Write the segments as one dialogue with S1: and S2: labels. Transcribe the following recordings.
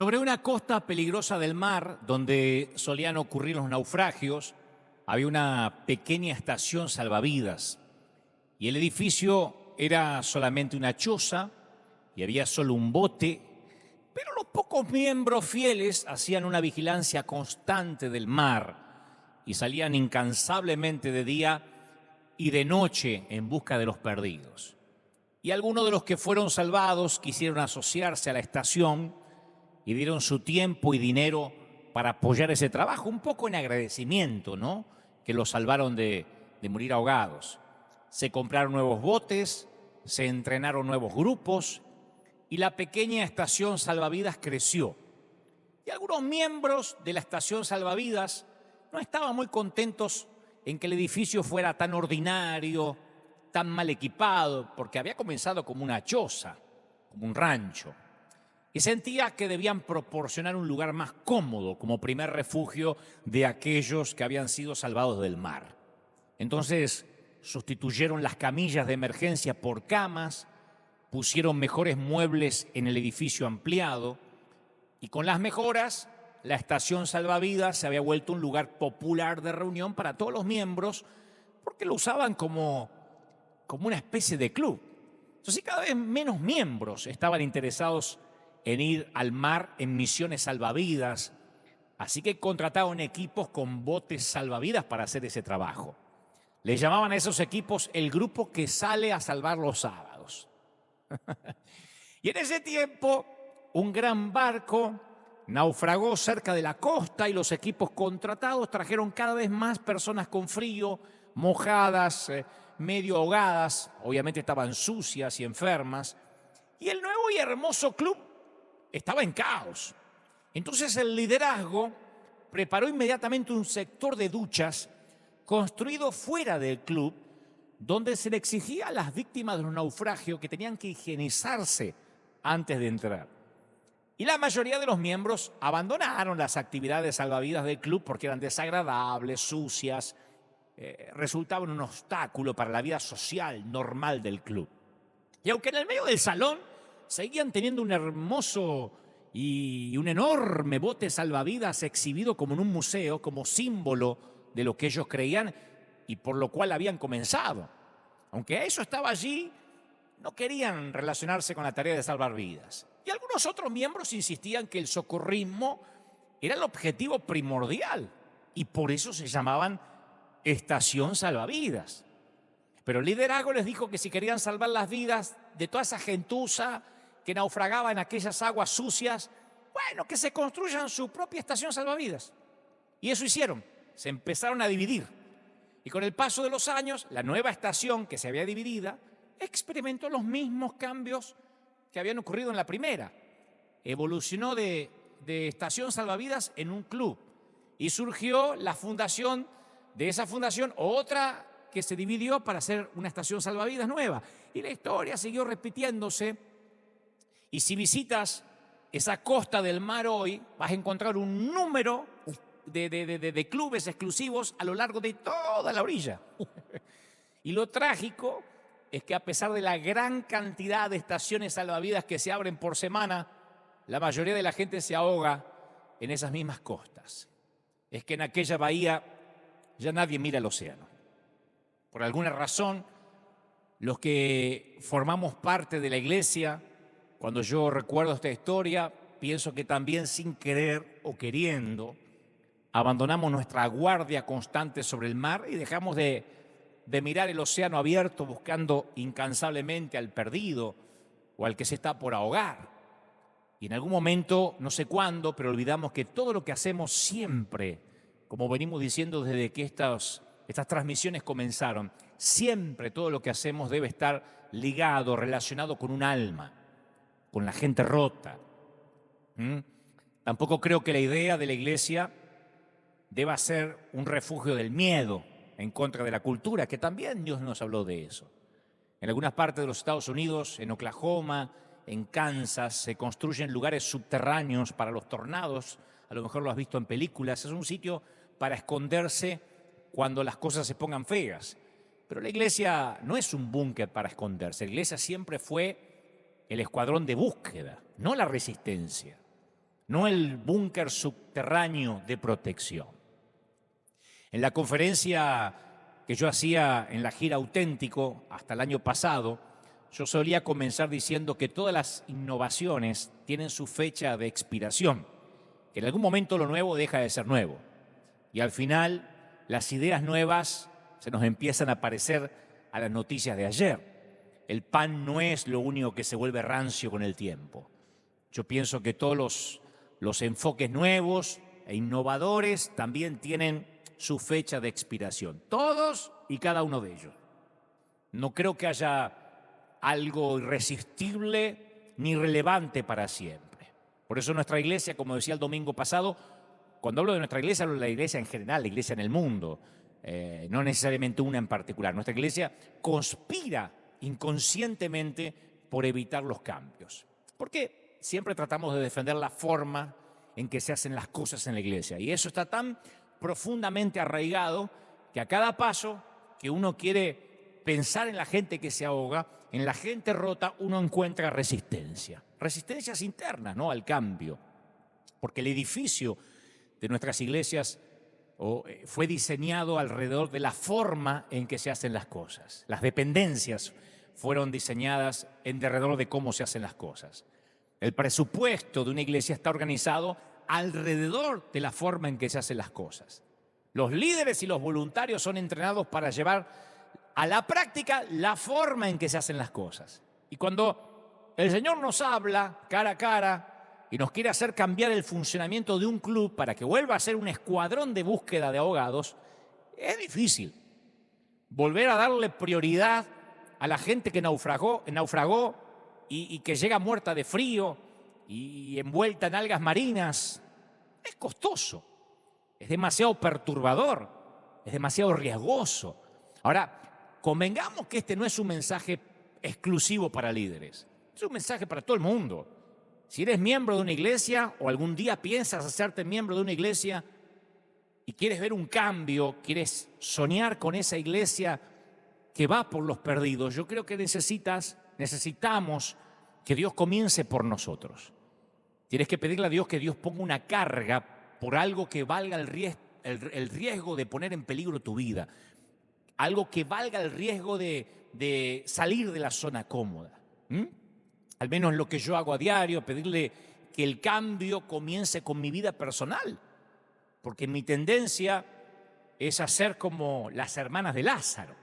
S1: Sobre una costa peligrosa del mar, donde solían ocurrir los naufragios, había una pequeña estación salvavidas y el edificio era solamente una choza y había solo un bote, pero los pocos miembros fieles hacían una vigilancia constante del mar y salían incansablemente de día y de noche en busca de los perdidos. Y algunos de los que fueron salvados quisieron asociarse a la estación y dieron su tiempo y dinero para apoyar ese trabajo, un poco en agradecimiento, ¿no? Que los salvaron de morir ahogados. Se compraron nuevos botes, se entrenaron nuevos grupos y la pequeña estación salvavidas creció. Y algunos miembros de la estación salvavidas no estaban muy contentos en que el edificio fuera tan ordinario, tan mal equipado, porque había comenzado como una choza, como un rancho. Y sentía que debían proporcionar un lugar más cómodo como primer refugio de aquellos que habían sido salvados del mar. Entonces sustituyeron las camillas de emergencia por camas, pusieron mejores muebles en el edificio ampliado y con las mejoras la estación salvavidas se había vuelto un lugar popular de reunión para todos los miembros porque lo usaban como una especie de club. Entonces cada vez menos miembros estaban interesados en ir al mar en misiones salvavidas, así que contrataron equipos con botes salvavidas para hacer ese trabajo. Le llamaban a esos equipos el grupo que sale a salvar los sábados. Y en ese tiempo, un gran barco naufragó cerca de la costa y los equipos contratados trajeron cada vez más personas con frío, mojadas, medio ahogadas, obviamente estaban sucias y enfermas, y el nuevo y hermoso club estaba en caos. Entonces el liderazgo preparó inmediatamente un sector de duchas construido fuera del club, donde se le exigía a las víctimas de los naufragios que tenían que higienizarse antes de entrar. Y la mayoría de los miembros abandonaron las actividades salvavidas del club porque eran desagradables, sucias, resultaban un obstáculo para la vida social normal del club. Y aunque en el medio del salón seguían teniendo un hermoso y un enorme bote salvavidas exhibido como en un museo, como símbolo de lo que ellos creían y por lo cual habían comenzado. Aunque eso estaba allí, no querían relacionarse con la tarea de salvar vidas. Y algunos otros miembros insistían que el socorrismo era el objetivo primordial y por eso se llamaban estación salvavidas. Pero el liderazgo les dijo que si querían salvar las vidas de toda esa gentuza que naufragaba en aquellas aguas sucias, bueno, que se construyan su propia estación salvavidas. Y eso hicieron, se empezaron a dividir. Y con el paso de los años, la nueva estación que se había dividida experimentó los mismos cambios que habían ocurrido en la primera. Evolucionó de estación salvavidas en un club y surgió la fundación de esa fundación, otra que se dividió para hacer una estación salvavidas nueva. Y la historia siguió repitiéndose. Y si visitas esa costa del mar hoy, vas a encontrar un número de clubes exclusivos a lo largo de toda la orilla. Y lo trágico es que a pesar de la gran cantidad de estaciones salvavidas que se abren por semana, la mayoría de la gente se ahoga en esas mismas costas. Es que en aquella bahía ya nadie mira el océano. Por alguna razón, los que formamos parte de la iglesia, cuando yo recuerdo esta historia, pienso que también sin querer o queriendo, abandonamos nuestra guardia constante sobre el mar y dejamos de mirar el océano abierto buscando incansablemente al perdido o al que se está por ahogar. Y en algún momento, no sé cuándo, pero olvidamos que todo lo que hacemos siempre, como venimos diciendo desde que estas transmisiones comenzaron, siempre todo lo que hacemos debe estar ligado, relacionado con un alma, con la gente rota. Tampoco creo que la idea de la iglesia deba ser un refugio del miedo en contra de la cultura, que también Dios nos habló de eso. En algunas partes de los Estados Unidos, en Oklahoma, en Kansas, se construyen lugares subterráneos para los tornados. A lo mejor lo has visto en películas. Es un sitio para esconderse cuando las cosas se pongan feas. Pero la iglesia no es un búnker para esconderse. La iglesia siempre fue el escuadrón de búsqueda, no la resistencia. no el búnker subterráneo de protección. En la conferencia que yo hacía en la gira Auténtico hasta el año pasado, yo solía comenzar diciendo que todas las innovaciones tienen su fecha de expiración, que en algún momento lo nuevo deja de ser nuevo. Y al final, las ideas nuevas se nos empiezan a parecer a las noticias de ayer. El pan no es lo único que se vuelve rancio con el tiempo. Yo pienso que todos los enfoques nuevos e innovadores también tienen su fecha de expiración. Todos y cada uno de ellos. No creo que haya algo irresistible ni relevante para siempre. Por eso nuestra iglesia, como decía el domingo pasado, cuando hablo de nuestra iglesia, hablo de la iglesia en general, la iglesia en el mundo, no necesariamente una en particular. Nuestra iglesia conspira inconscientemente por evitar los cambios. ¿Por qué? Siempre tratamos de defender la forma en que se hacen las cosas en la iglesia. Y eso está tan profundamente arraigado que a cada paso que uno quiere pensar en la gente que se ahoga, en la gente rota, uno encuentra resistencia. Resistencias internas, ¿no?, al cambio. Porque el edificio de nuestras iglesias fue diseñado alrededor de la forma en que se hacen las cosas. Las dependencias fueron diseñadas alrededor de cómo se hacen las cosas. El presupuesto de una iglesia está organizado alrededor de la forma en que se hacen las cosas. Los líderes y los voluntarios son entrenados para llevar a la práctica la forma en que se hacen las cosas. Y cuando el Señor nos habla cara a cara y nos quiere hacer cambiar el funcionamiento de un club para que vuelva a ser un escuadrón de búsqueda de ahogados, es difícil volver a darle prioridad a la gente que naufragó y que llega muerta de frío y envuelta en algas marinas. Es costoso, es demasiado perturbador, es demasiado riesgoso. Ahora, convengamos que este no es un mensaje exclusivo para líderes, es un mensaje para todo el mundo. Si eres miembro de una iglesia o algún día piensas hacerte miembro de una iglesia y quieres ver un cambio, quieres soñar con esa iglesia que va por los perdidos, yo creo que necesitamos que Dios comience por nosotros. Tienes que pedirle a Dios que Dios ponga una carga por algo que valga el riesgo de poner en peligro tu vida, algo que valga el riesgo de salir de la zona cómoda. Al menos lo que yo hago a diario, pedirle que el cambio comience con mi vida personal, porque mi tendencia es hacer como las hermanas de Lázaro.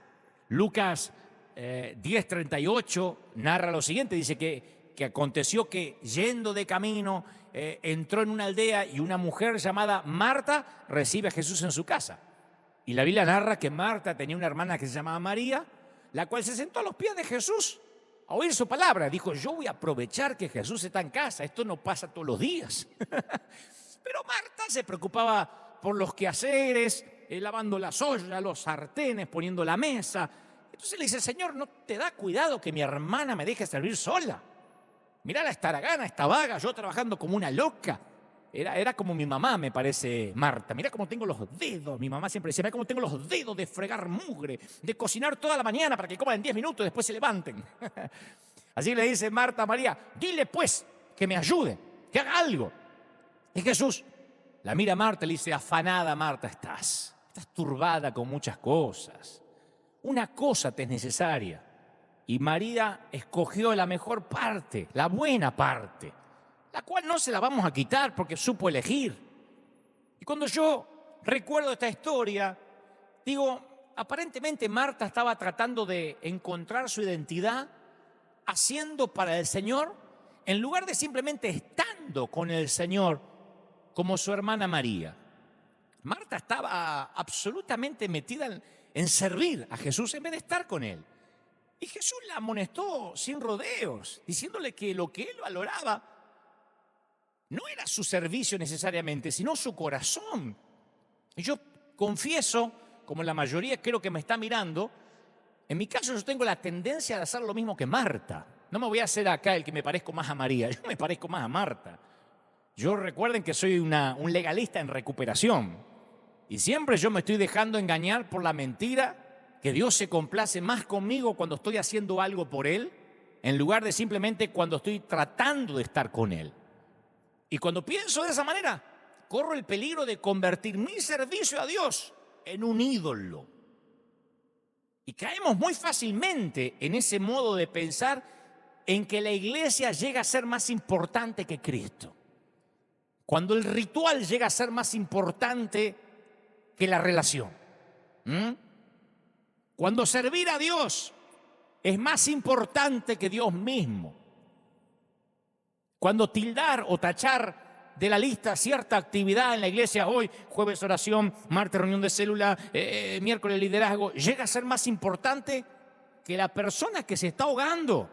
S1: Lucas 10:38 narra lo siguiente, dice que aconteció que yendo de camino entró en una aldea y una mujer llamada Marta recibe a Jesús en su casa. Y la Biblia narra que Marta tenía una hermana que se llamaba María, la cual se sentó a los pies de Jesús a oír su palabra. Dijo, yo voy a aprovechar que Jesús está en casa, esto no pasa todos los días. Pero Marta se preocupaba por los quehaceres, lavando las ollas, los sartenes, poniendo la mesa. Entonces le dice, Señor, ¿no te da cuidado que mi hermana me deje servir sola? Mirá la estaragana, esta vaga, yo trabajando como una loca. Era como mi mamá, me parece, Marta. Mirá cómo tengo los dedos. Mi mamá siempre decía, mirá cómo tengo los dedos de fregar mugre, de cocinar toda la mañana para que coman en 10 minutos y después se levanten. Así le dice Marta a María, dile pues que me ayude, que haga algo. Y Jesús la mira a Marta y le dice, afanada Marta estás turbada con muchas cosas. Una cosa te es necesaria. Y María escogió la mejor parte, la buena parte, la cual no se la vamos a quitar porque supo elegir. Y cuando yo recuerdo esta historia, digo, aparentemente Marta estaba tratando de encontrar su identidad haciendo para el Señor, en lugar de simplemente estando con el Señor como su hermana María. Marta estaba absolutamente metida en servir a Jesús en vez de estar con Él. Y Jesús la amonestó sin rodeos, diciéndole que lo que Él valoraba no era su servicio necesariamente, sino su corazón. Y yo confieso, como la mayoría creo que me está mirando, en mi caso yo tengo la tendencia de hacer lo mismo que Marta. No me voy a hacer acá el que me parezco más a María, yo me parezco más a Marta. Yo recuerden que soy un legalista en recuperación. Y siempre yo me estoy dejando engañar por la mentira que Dios se complace más conmigo cuando estoy haciendo algo por Él, en lugar de simplemente cuando estoy tratando de estar con Él. Y cuando pienso de esa manera, corro el peligro de convertir mi servicio a Dios en un ídolo. Y caemos muy fácilmente en ese modo de pensar en que la iglesia llega a ser más importante que Cristo. Cuando el ritual llega a ser más importante que la relación. Cuando servir a Dios es más importante que Dios mismo. Cuando tildar o tachar de la lista cierta actividad en la iglesia, hoy jueves oración, martes reunión de célula, miércoles liderazgo, llega a ser más importante que la persona que se está ahogando.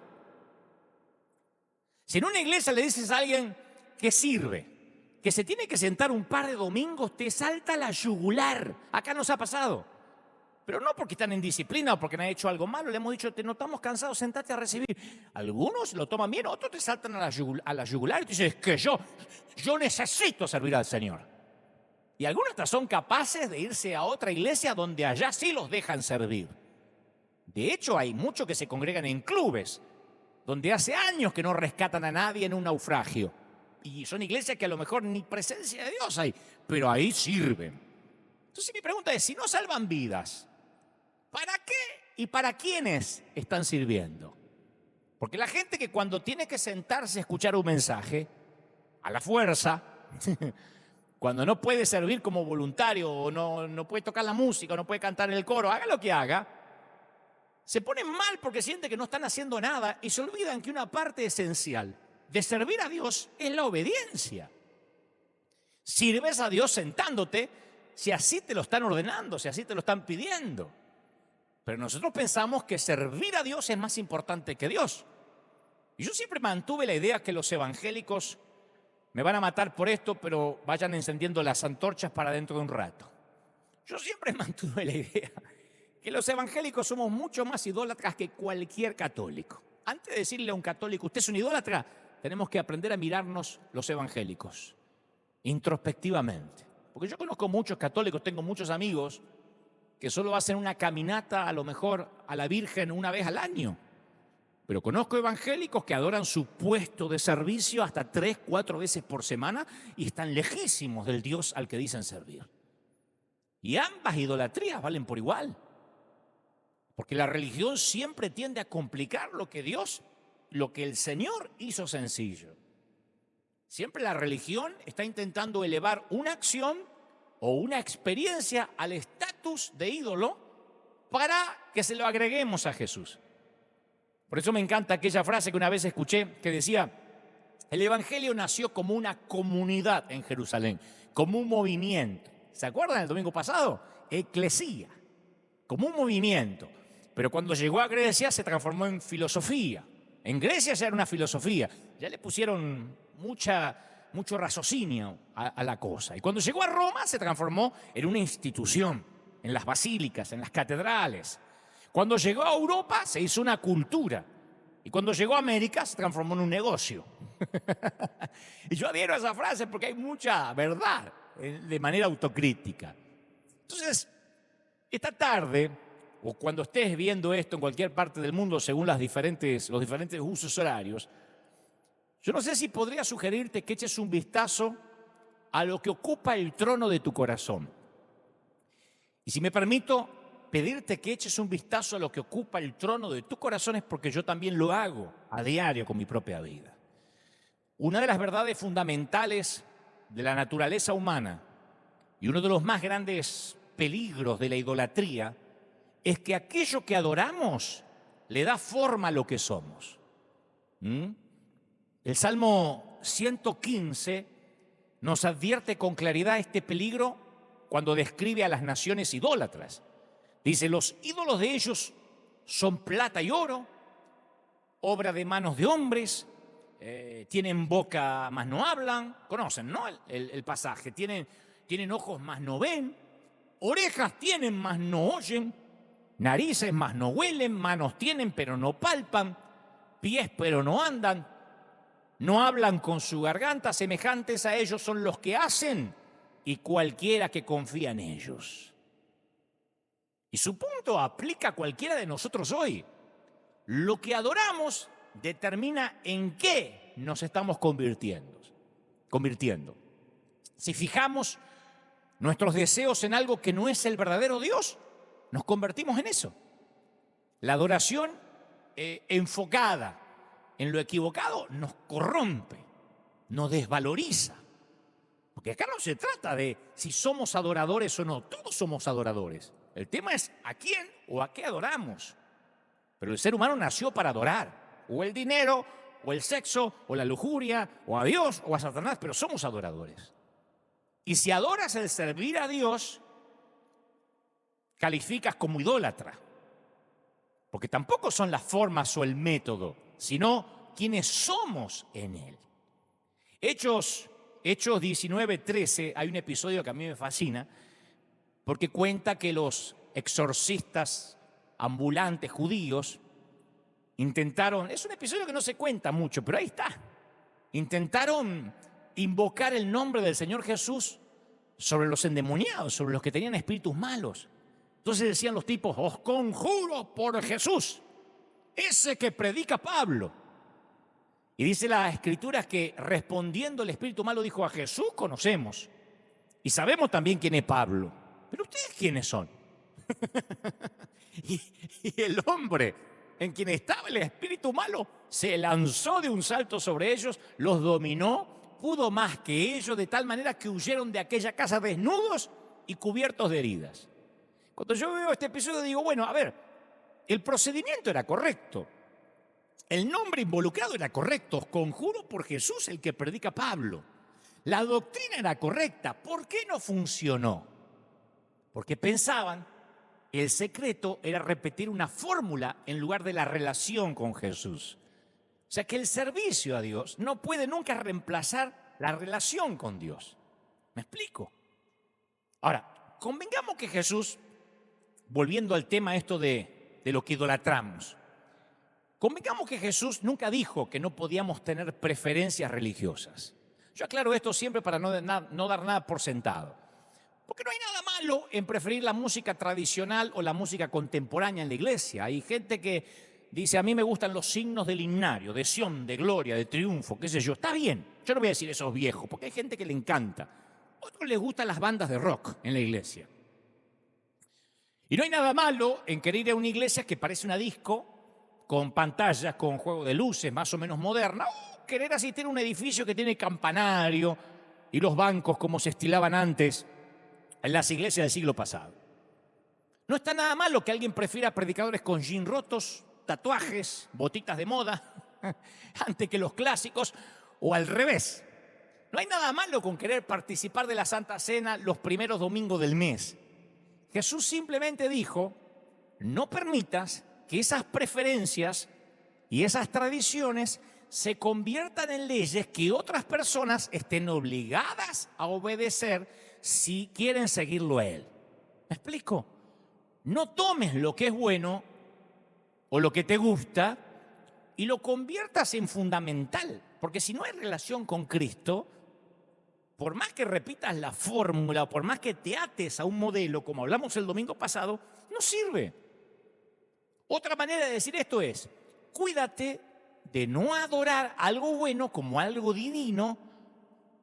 S1: Si en una iglesia le dices a alguien que sirve, que se tiene que sentar un par de domingos, te salta la yugular. Acá nos ha pasado. Pero no porque están en disciplina o porque han hecho algo malo. Le hemos dicho, te notamos cansados, sentate a recibir. Algunos lo toman bien, otros te saltan a la yugular y te dicen, es que yo necesito servir al Señor. Y algunos hasta son capaces de irse a otra iglesia donde allá sí los dejan servir. De hecho, hay muchos que se congregan en clubes, donde hace años que no rescatan a nadie en un naufragio. Y son iglesias que a lo mejor ni presencia de Dios hay, pero ahí sirven. Entonces mi pregunta es, si no salvan vidas, ¿para qué y para quiénes están sirviendo? Porque la gente que cuando tiene que sentarse a escuchar un mensaje, a la fuerza, cuando no puede servir como voluntario, o no puede tocar la música, o no puede cantar en el coro, haga lo que haga, se ponen mal porque sienten que no están haciendo nada y se olvidan que una parte esencial de servir a Dios es la obediencia. Sirves a Dios sentándote si así te lo están ordenando, si así te lo están pidiendo. Pero nosotros pensamos que servir a Dios es más importante que Dios. Y yo siempre mantuve la idea que los evangélicos me van a matar por esto, pero vayan encendiendo las antorchas para dentro de un rato. Yo siempre mantuve la idea que los evangélicos somos mucho más idólatras que cualquier católico. Antes de decirle a un católico, usted es un idólatra, tenemos que aprender a mirarnos los evangélicos, introspectivamente. Porque yo conozco muchos católicos, tengo muchos amigos que solo hacen una caminata a lo mejor a la Virgen una vez al año. Pero conozco evangélicos que adoran su puesto de servicio hasta 3, 4 veces por semana y están lejísimos del Dios al que dicen servir. Y ambas idolatrías valen por igual. Porque la religión siempre tiende a complicar lo que el Señor hizo sencillo. Siempre la religión está intentando elevar una acción o una experiencia al estatus de ídolo para que se lo agreguemos a Jesús. Por eso me encanta aquella frase que una vez escuché que decía, el Evangelio nació como una comunidad en Jerusalén, como un movimiento. ¿Se acuerdan el domingo pasado? Eclesía, como un movimiento. Pero cuando llegó a Grecia se transformó en filosofía. En Grecia ya era una filosofía, ya le pusieron mucho raciocinio a la cosa. Y cuando llegó a Roma se transformó en una institución, en las basílicas, en las catedrales. Cuando llegó a Europa se hizo una cultura. Y cuando llegó a América se transformó en un negocio. Y yo adhiero a esa frase porque hay mucha verdad de manera autocrítica. Entonces, esta tarde, o cuando estés viendo esto en cualquier parte del mundo según los diferentes usos horarios, yo no sé si podría sugerirte que eches un vistazo a lo que ocupa el trono de tu corazón. Y si me permito pedirte que eches un vistazo a lo que ocupa el trono de tu corazón es porque yo también lo hago a diario con mi propia vida. Una de las verdades fundamentales de la naturaleza humana y uno de los más grandes peligros de la idolatría es que aquello que adoramos le da forma a lo que somos. El Salmo 115 nos advierte con claridad este peligro cuando describe a las naciones idólatras. Dice, los ídolos de ellos son plata y oro, obra de manos de hombres, tienen boca mas no hablan, conocen, ¿no? El pasaje, tienen ojos mas no ven, orejas tienen mas no oyen, narices mas no huelen, manos tienen pero no palpan, pies pero no andan, no hablan con su garganta, semejantes a ellos son los que hacen y cualquiera que confía en ellos. Y su punto aplica a cualquiera de nosotros hoy. Lo que adoramos determina en qué nos estamos convirtiendo. convirtiendo. Si fijamos nuestros deseos en algo que no es el verdadero Dios, nos convertimos en eso. La adoración enfocada en lo equivocado nos corrompe, nos desvaloriza. Porque acá no se trata de si somos adoradores o no, todos somos adoradores. El tema es a quién o a qué adoramos. Pero el ser humano nació para adorar, o el dinero, o el sexo, o la lujuria, o a Dios, o a Satanás, pero somos adoradores. Y si adoras el servir a Dios, calificas como idólatra. Porque tampoco son las formas o el método, sino quienes somos en Él. Hechos 19:13, hay un episodio que a mí me fascina, porque cuenta que los exorcistas ambulantes judíos intentaron, es un episodio que no se cuenta mucho, pero ahí está, intentaron invocar el nombre del Señor Jesús sobre los endemoniados, sobre los que tenían espíritus malos. Entonces decían los tipos, os conjuro por Jesús, ese que predica Pablo. Y dice la Escritura que respondiendo el espíritu malo dijo, a Jesús conocemos y sabemos también quién es Pablo, pero ustedes quiénes son. y el hombre en quien estaba el espíritu malo se lanzó de un salto sobre ellos, los dominó, pudo más que ellos, de tal manera que huyeron de aquella casa desnudos y cubiertos de heridas. Cuando yo veo este episodio digo, bueno, a ver, el procedimiento era correcto, el nombre involucrado era correcto, os conjuro por Jesús el que predica Pablo. La doctrina era correcta, ¿por qué no funcionó? Porque pensaban que el secreto era repetir una fórmula en lugar de la relación con Jesús. O sea que el servicio a Dios no puede nunca reemplazar la relación con Dios. ¿Me explico? Ahora, convengamos que Jesús, volviendo al tema esto de lo que idolatramos, convengamos que Jesús nunca dijo que no podíamos tener preferencias religiosas. Yo aclaro esto siempre para no dar nada por sentado. Porque no hay nada malo en preferir la música tradicional o la música contemporánea en la iglesia. Hay gente que dice, a mí me gustan los signos del himnario, de Sión, de gloria, de triunfo, qué sé yo. Está bien, yo no voy a decir esos viejos, porque hay gente que le encanta. A otros les gustan las bandas de rock en la iglesia. Y no hay nada malo en querer ir a una iglesia que parece una disco, con pantallas, con juego de luces más o menos moderna, o querer asistir a un edificio que tiene campanario y los bancos como se estilaban antes en las iglesias del siglo pasado. No está nada malo que alguien prefiera predicadores con jeans rotos, tatuajes, botitas de moda, antes que los clásicos, o al revés. No hay nada malo con querer participar de la Santa Cena los primeros domingos del mes. Jesús simplemente dijo, no permitas que esas preferencias y esas tradiciones se conviertan en leyes que otras personas estén obligadas a obedecer si quieren seguirlo a Él. ¿Me explico? No tomes lo que es bueno o lo que te gusta y lo conviertas en fundamental, porque si no hay relación con Cristo, por más que repitas la fórmula o por más que te ates a un modelo, como hablamos el domingo pasado, no sirve. Otra manera de decir esto es, cuídate de no adorar algo bueno como algo divino,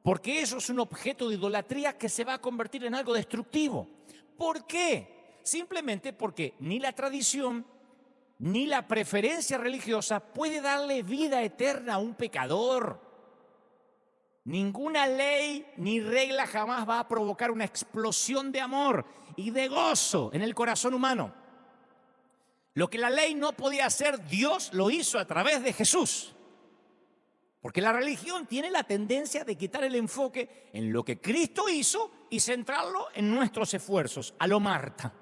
S1: porque eso es un objeto de idolatría que se va a convertir en algo destructivo. ¿Por qué? Simplemente porque ni la tradición ni la preferencia religiosa puede darle vida eterna a un pecador. Ninguna ley ni regla jamás va a provocar una explosión de amor y de gozo en el corazón humano. Lo que la ley no podía hacer, Dios lo hizo a través de Jesús. Porque la religión tiene la tendencia de quitar el enfoque en lo que Cristo hizo y centrarlo en nuestros esfuerzos, a lo Marta,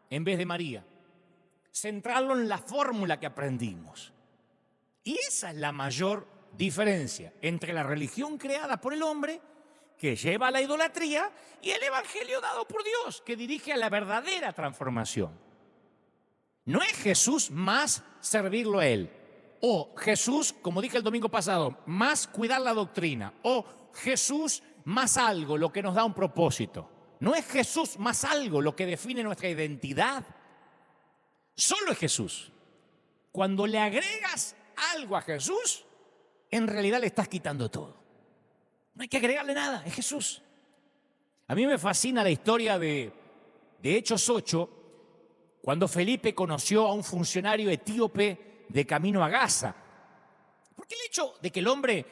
S1: en vez de María. Centrarlo en la fórmula que aprendimos. Y esa es la mayor diferencia entre la religión creada por el hombre, que lleva a la idolatría, y el evangelio dado por Dios, que dirige a la verdadera transformación. No es Jesús más servirlo a Él, o Jesús, como dije el domingo pasado, más cuidar la doctrina, o Jesús más algo, lo que nos da un propósito. No es Jesús más algo lo que define nuestra identidad. Solo es Jesús. Cuando le agregas algo a Jesús, en realidad le estás quitando todo. No hay que agregarle nada, es Jesús. A mí me fascina la historia de Hechos 8, cuando Felipe conoció a un funcionario etíope de camino a Gaza. Porque el hecho de que el hombre,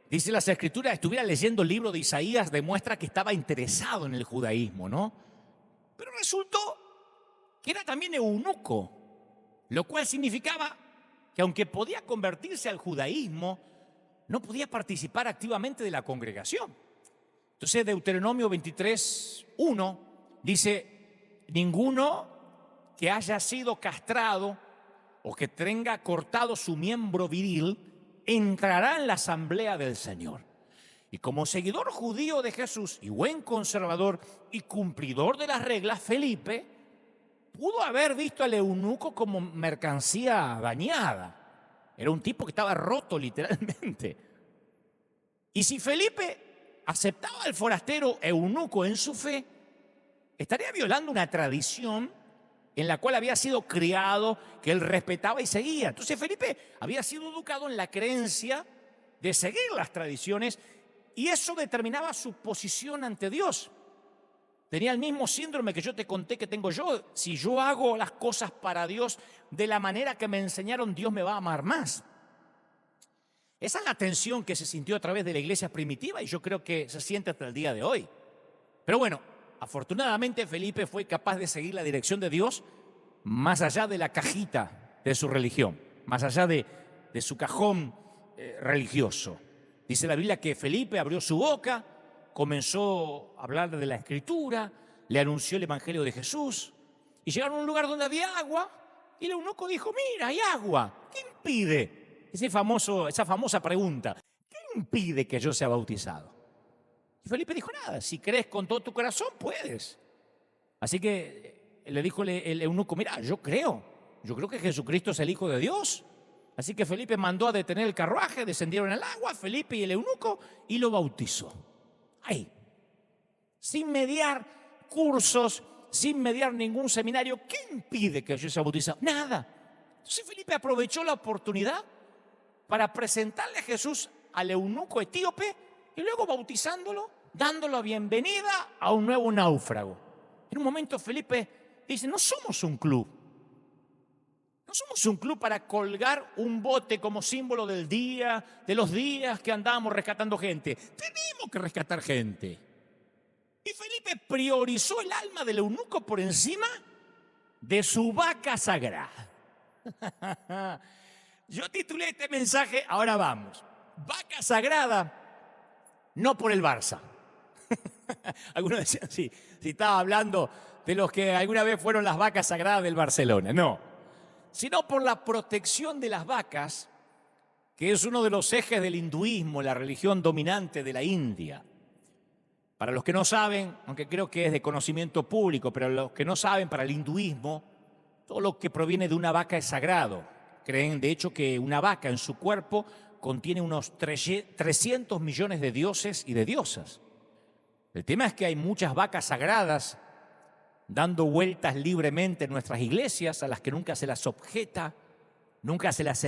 S1: dice las Escrituras, estuviera leyendo el libro de Isaías demuestra que estaba interesado en el judaísmo, ¿no? Pero resultó que era también eunuco, lo cual significaba que aunque podía convertirse al judaísmo, no podía participar activamente de la congregación. Entonces Deuteronomio 23:1 dice: ninguno que haya sido castrado o que tenga cortado su miembro viril entrará en la asamblea del Señor. Y como seguidor judío de Jesús y buen conservador y cumplidor de las reglas, Felipe pudo haber visto al eunuco como mercancía dañada. Era un tipo que estaba roto literalmente. Y si Felipe aceptaba al forastero eunuco en su fe, estaría violando una tradición en la cual había sido criado, que él respetaba y seguía. Entonces Felipe había sido educado en la creencia de seguir las tradiciones y eso determinaba su posición ante Dios. Tenía el mismo síndrome que yo te conté que tengo yo. Si yo hago las cosas para Dios de la manera que me enseñaron, Dios me va a amar más. Esa es la tensión que se sintió a través de la iglesia primitiva y yo creo que se siente hasta el día de hoy. Pero bueno, afortunadamente Felipe fue capaz de seguir la dirección de Dios más allá de la cajita de su religión, más allá de su cajón religioso. Dice la Biblia que Felipe abrió su boca, comenzó a hablar de la Escritura, le anunció el Evangelio de Jesús y llegaron a un lugar donde había agua y el eunuco dijo: mira, hay agua, ¿qué impide? Esa famosa pregunta: ¿qué impide que yo sea bautizado? Y Felipe dijo: nada, si crees con todo tu corazón, puedes. Así que le dijo el eunuco: mira, yo creo que Jesucristo es el Hijo de Dios. Así que Felipe mandó a detener el carruaje, descendieron al agua, Felipe y el eunuco, y lo bautizó. Ahí, sin mediar cursos, sin mediar ningún seminario. ¿Qué impide que yo sea bautizado? Nada. Entonces Felipe aprovechó la oportunidad para presentarle a Jesús al eunuco etíope y luego bautizándolo, dándole la bienvenida a un nuevo náufrago. En un momento Felipe dice: no somos un club. No somos un club para colgar un bote como símbolo del día, de los días que andamos rescatando gente. Tenemos que rescatar gente. Y Felipe priorizó el alma del eunuco por encima de su vaca sagrada. Yo titulé este mensaje, ahora vamos, vaca sagrada, no por el Barça. Algunos decían, sí, si estaba hablando de los que alguna vez fueron las vacas sagradas del Barcelona. No, sino por la protección de las vacas, que es uno de los ejes del hinduismo, la religión dominante de la India. Para los que no saben, aunque creo que es de conocimiento público, pero los que no saben, para el hinduismo, todo lo que proviene de una vaca es sagrado. Creen, de hecho, que una vaca en su cuerpo contiene unos 300 millones de dioses y de diosas. El tema es que hay muchas vacas sagradas dando vueltas libremente en nuestras iglesias, a las que nunca se las objeta, nunca se las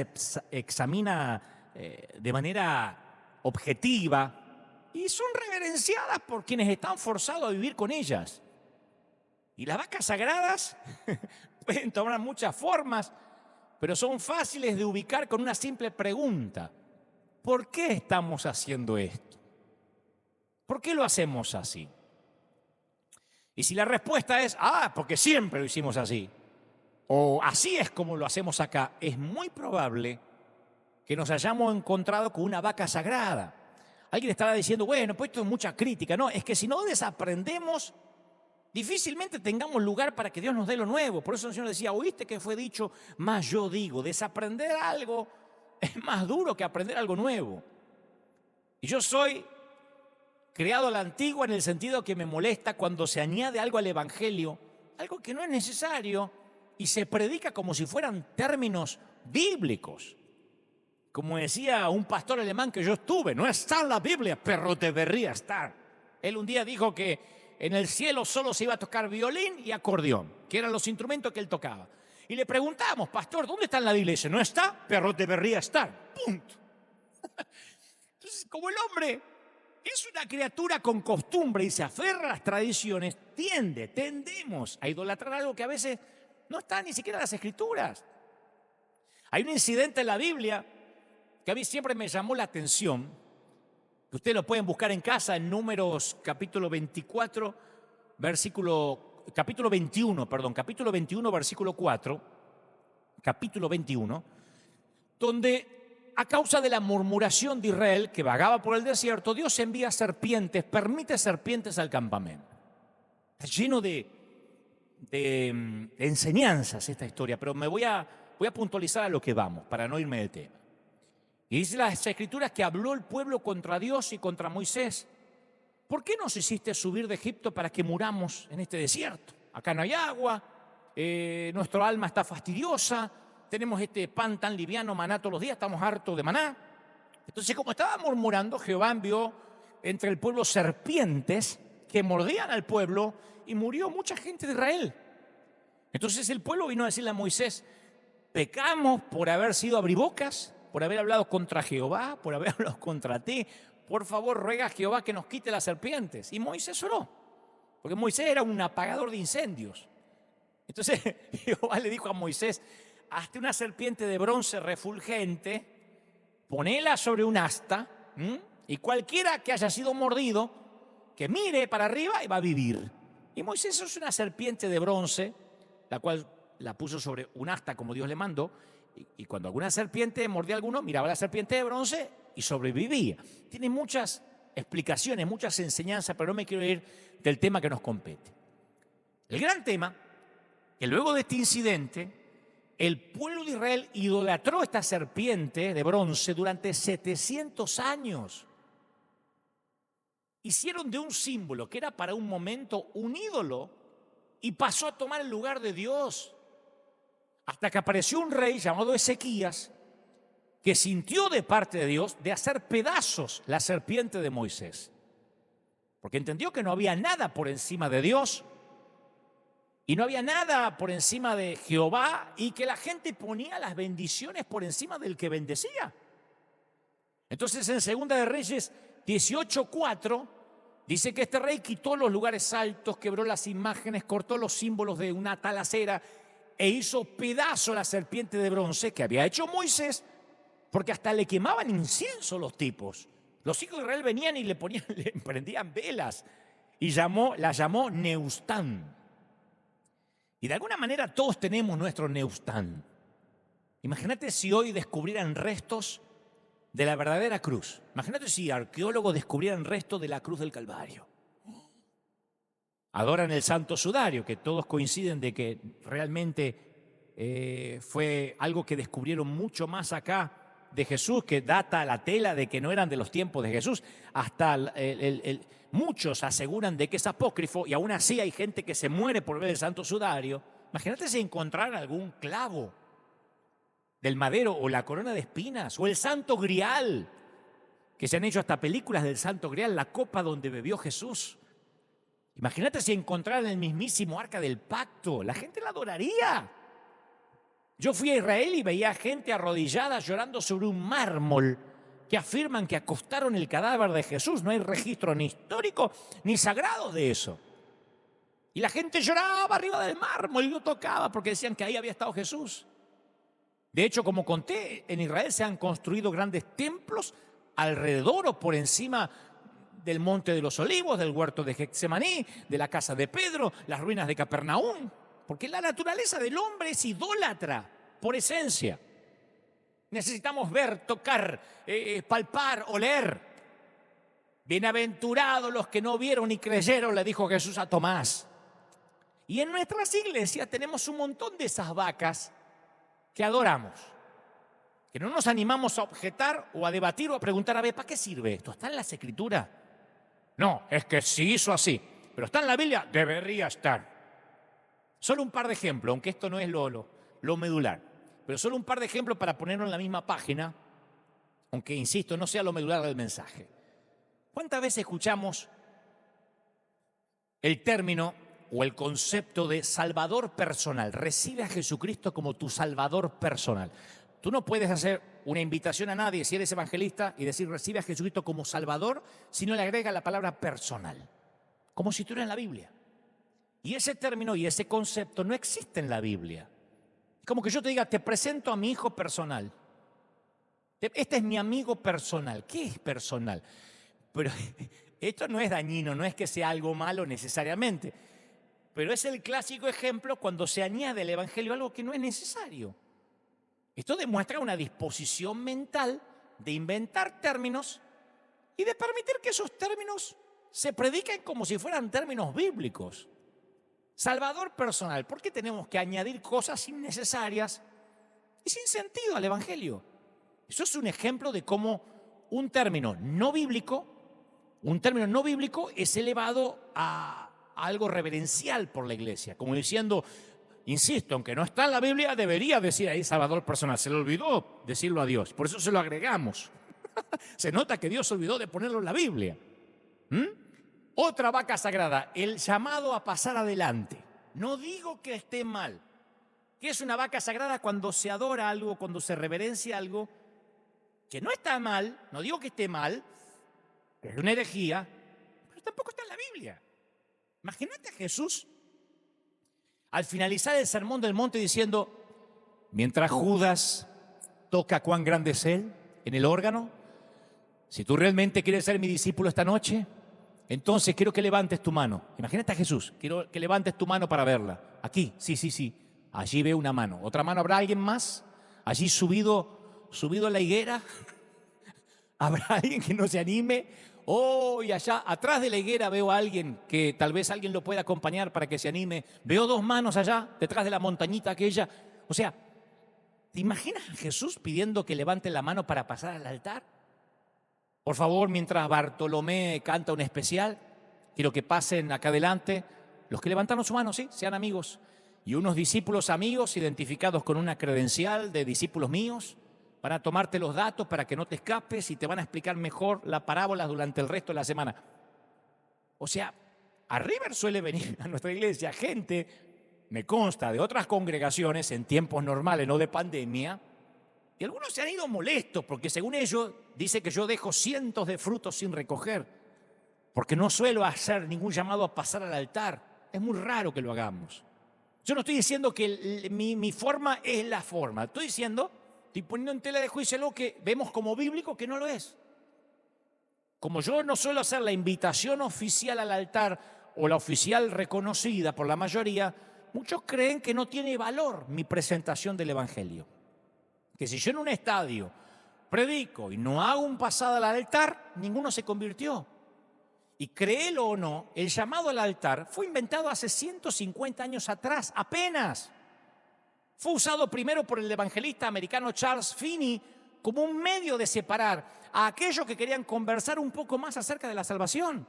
S1: examina de manera objetiva y son reverenciadas por quienes están forzados a vivir con ellas. Y las vacas sagradas pueden tomar muchas formas, pero son fáciles de ubicar con una simple pregunta: ¿por qué estamos haciendo esto? ¿Por qué lo hacemos así? Y si la respuesta es: porque siempre lo hicimos así, o así es como lo hacemos acá, es muy probable que nos hayamos encontrado con una vaca sagrada. Alguien estará diciendo: bueno, pues esto es mucha crítica. No, es que si no desaprendemos, difícilmente tengamos lugar para que Dios nos dé lo nuevo. Por eso el Señor decía: oíste que fue dicho, mas yo digo. Desaprender algo es más duro que aprender algo nuevo. Y yo soy criado a la antigua en el sentido que me molesta cuando se añade algo al evangelio, algo que no es necesario, y se predica como si fueran términos bíblicos. Como decía un pastor alemán que yo estuve: no está en la Biblia, pero debería estar. Él un día dijo que en el cielo solo se iba a tocar violín y acordeón, que eran los instrumentos que él tocaba. Y le preguntamos: pastor, ¿dónde está en la Biblia? Dice: no está, pero debería estar. Punto. Entonces, como el hombre es una criatura con costumbre y se aferra a las tradiciones, tendemos a idolatrar algo que a veces no está ni siquiera en las Escrituras. Hay un incidente en la Biblia que a mí siempre me llamó la atención, que ustedes lo pueden buscar en casa en Números capítulo 24, capítulo 21, versículo 4, capítulo 21, donde a causa de la murmuración de Israel que vagaba por el desierto, Dios envía serpientes, permite serpientes al campamento. Está lleno de enseñanzas esta historia, pero voy a puntualizar a lo que vamos, para no irme del tema. Y dice las Escrituras que habló el pueblo contra Dios y contra Moisés. ¿Por qué nos hiciste subir de Egipto para que muramos en este desierto? Acá no hay agua, nuestro alma está fastidiosa, tenemos este pan tan liviano, maná todos los días, estamos hartos de maná. Entonces, como estaba murmurando, Jehová envió entre el pueblo serpientes que mordían al pueblo y murió mucha gente de Israel. Entonces el pueblo vino a decirle a Moisés: pecamos por haber sido abribocas, por haber hablado contra Jehová, por haber hablado contra ti. Por favor, ruega a Jehová que nos quite las serpientes. Y Moisés oró, porque Moisés era un apagador de incendios. Entonces Jehová le dijo a Moisés: hazte una serpiente de bronce refulgente, ponela sobre un asta, y cualquiera que haya sido mordido, que mire para arriba y va a vivir. Y Moisés hizo una serpiente de bronce, la cual la puso sobre un asta como Dios le mandó, y cuando alguna serpiente mordía a alguno, miraba la serpiente de bronce y sobrevivía. Tiene muchas explicaciones, muchas enseñanzas, pero no me quiero ir del tema que nos compete. El gran tema, que luego de este incidente, el pueblo de Israel idolatró esta serpiente de bronce durante 700 años. Hicieron de un símbolo que era para un momento un ídolo y pasó a tomar el lugar de Dios. Hasta que apareció un rey llamado Ezequías que sintió de parte de Dios de hacer pedazos la serpiente de Moisés. Porque entendió que no había nada por encima de Dios y no había nada por encima de Jehová, y que la gente ponía las bendiciones por encima del que bendecía. Entonces en Segunda de Reyes 18:4 dice que este rey quitó los lugares altos, quebró las imágenes, cortó los símbolos de una talacera e hizo pedazo la serpiente de bronce que había hecho Moisés, porque hasta le quemaban incienso los tipos. Los hijos de Israel venían y le prendían velas y la llamó Neustán. Y de alguna manera todos tenemos nuestro Neustán. Imagínate si hoy descubrieran restos de la verdadera cruz. Imagínate si arqueólogos descubrieran restos de la cruz del Calvario. Adoran el Santo Sudario, que todos coinciden de que realmente fue algo que descubrieron mucho más acá de Jesús, que data la tela de que no eran de los tiempos de Jesús. Hasta muchos aseguran de que es apócrifo, y aún así hay gente que se muere por ver el Santo Sudario. Imagínate si encontraran algún clavo del madero, o la corona de espinas, o el Santo Grial, que se han hecho hasta películas del Santo Grial, la copa donde bebió Jesús. Imagínate si encontraran el mismísimo Arca del Pacto, la gente la adoraría. Yo fui a Israel y veía gente arrodillada llorando sobre un mármol que afirman que acostaron el cadáver de Jesús. No hay registro ni histórico ni sagrado de eso. Y la gente lloraba arriba del mármol y lo tocaba porque decían que ahí había estado Jesús. De hecho, como conté, en Israel se han construido grandes templos alrededor o por encima del Monte de los Olivos, del huerto de Getsemaní, de la casa de Pedro, las ruinas de Capernaum. Porque la naturaleza del hombre es idólatra por esencia. Necesitamos ver, tocar, palpar, oler. Bienaventurados los que no vieron ni creyeron, le dijo Jesús a Tomás. Y en nuestras iglesias tenemos un montón de esas vacas que adoramos, que no nos animamos a objetar o a debatir o a preguntar: a ver, ¿para qué sirve esto? ¿Está en las Escrituras? No, es que sí hizo así, pero ¿está en la Biblia? Debería estar. Solo un par de ejemplos, aunque esto no es lo medular, pero solo un par de ejemplos para ponerlo en la misma página, aunque, insisto, no sea lo medular del mensaje. ¿Cuántas veces escuchamos el término o el concepto de salvador personal? Recibe a Jesucristo como tu salvador personal. Tú no puedes hacer una invitación a nadie si eres evangelista y decir recibe a Jesucristo como Salvador si no le agrega la palabra personal, como si estuviera en la Biblia. Y ese término y ese concepto no existe en la Biblia. Como que yo te diga, te presento a mi hijo personal. Este es mi amigo personal. ¿Qué es personal? Pero esto no es dañino, no es que sea algo malo necesariamente. Pero es el clásico ejemplo cuando se añade al evangelio algo que no es necesario. Esto demuestra una disposición mental de inventar términos y de permitir que esos términos se prediquen como si fueran términos bíblicos. Salvador personal. ¿Por qué tenemos que añadir cosas innecesarias y sin sentido al evangelio? Eso es un ejemplo de cómo un término no bíblico es elevado a algo reverencial por la iglesia, como diciendo, insisto, aunque no está en la Biblia, debería decir ahí Salvador personal. Se le olvidó decirlo a Dios, por eso se lo agregamos. Se nota que Dios se olvidó de ponerlo en la Biblia. Otra vaca sagrada, el llamado a pasar adelante. No digo que esté mal. ¿Qué es una vaca sagrada? Cuando se adora algo, cuando se reverencia algo, que no está mal, no digo que esté mal, es una herejía, pero tampoco está en la Biblia. Imagínate a Jesús al finalizar el sermón del monte diciendo, mientras Judas toca cuán grande es él en el órgano, si tú realmente quieres ser mi discípulo esta noche, entonces quiero que levantes tu mano. Imagínate a Jesús, quiero que levantes tu mano para verla. Aquí, sí. Allí veo una mano. ¿Otra mano habrá alguien más? Allí subido a la higuera. ¿Habrá alguien que no se anime? Y allá atrás de la higuera veo a alguien que tal vez alguien lo pueda acompañar para que se anime. Veo 2 manos allá, detrás de la montañita aquella. O sea, ¿te imaginas a Jesús pidiendo que levante la mano para pasar al altar? Por favor, mientras Bartolomé canta un especial, quiero que pasen acá adelante los que levantaron su mano, sí, sean amigos. Y unos discípulos amigos identificados con una credencial de discípulos míos van a tomarte los datos para que no te escapes y te van a explicar mejor la parábola durante el resto de la semana. O sea, a River suele venir a nuestra iglesia gente, me consta, de otras congregaciones en tiempos normales, no de pandemia, y algunos se han ido molestos porque según ellos dice que yo dejo cientos de frutos sin recoger porque no suelo hacer ningún llamado a pasar al altar. Es muy raro que lo hagamos. Yo no estoy diciendo que mi forma es la forma. Estoy poniendo en tela de juicio algo que vemos como bíblico que no lo es. Como yo no suelo hacer la invitación oficial al altar o la oficial reconocida por la mayoría, muchos creen que no tiene valor mi presentación del evangelio. Que si yo en un estadio predico y no hago un pasado al altar, ninguno se convirtió. Y créelo o no, el llamado al altar fue inventado hace 150 años atrás, apenas. Fue usado primero por el evangelista americano Charles Finney como un medio de separar a aquellos que querían conversar un poco más acerca de la salvación.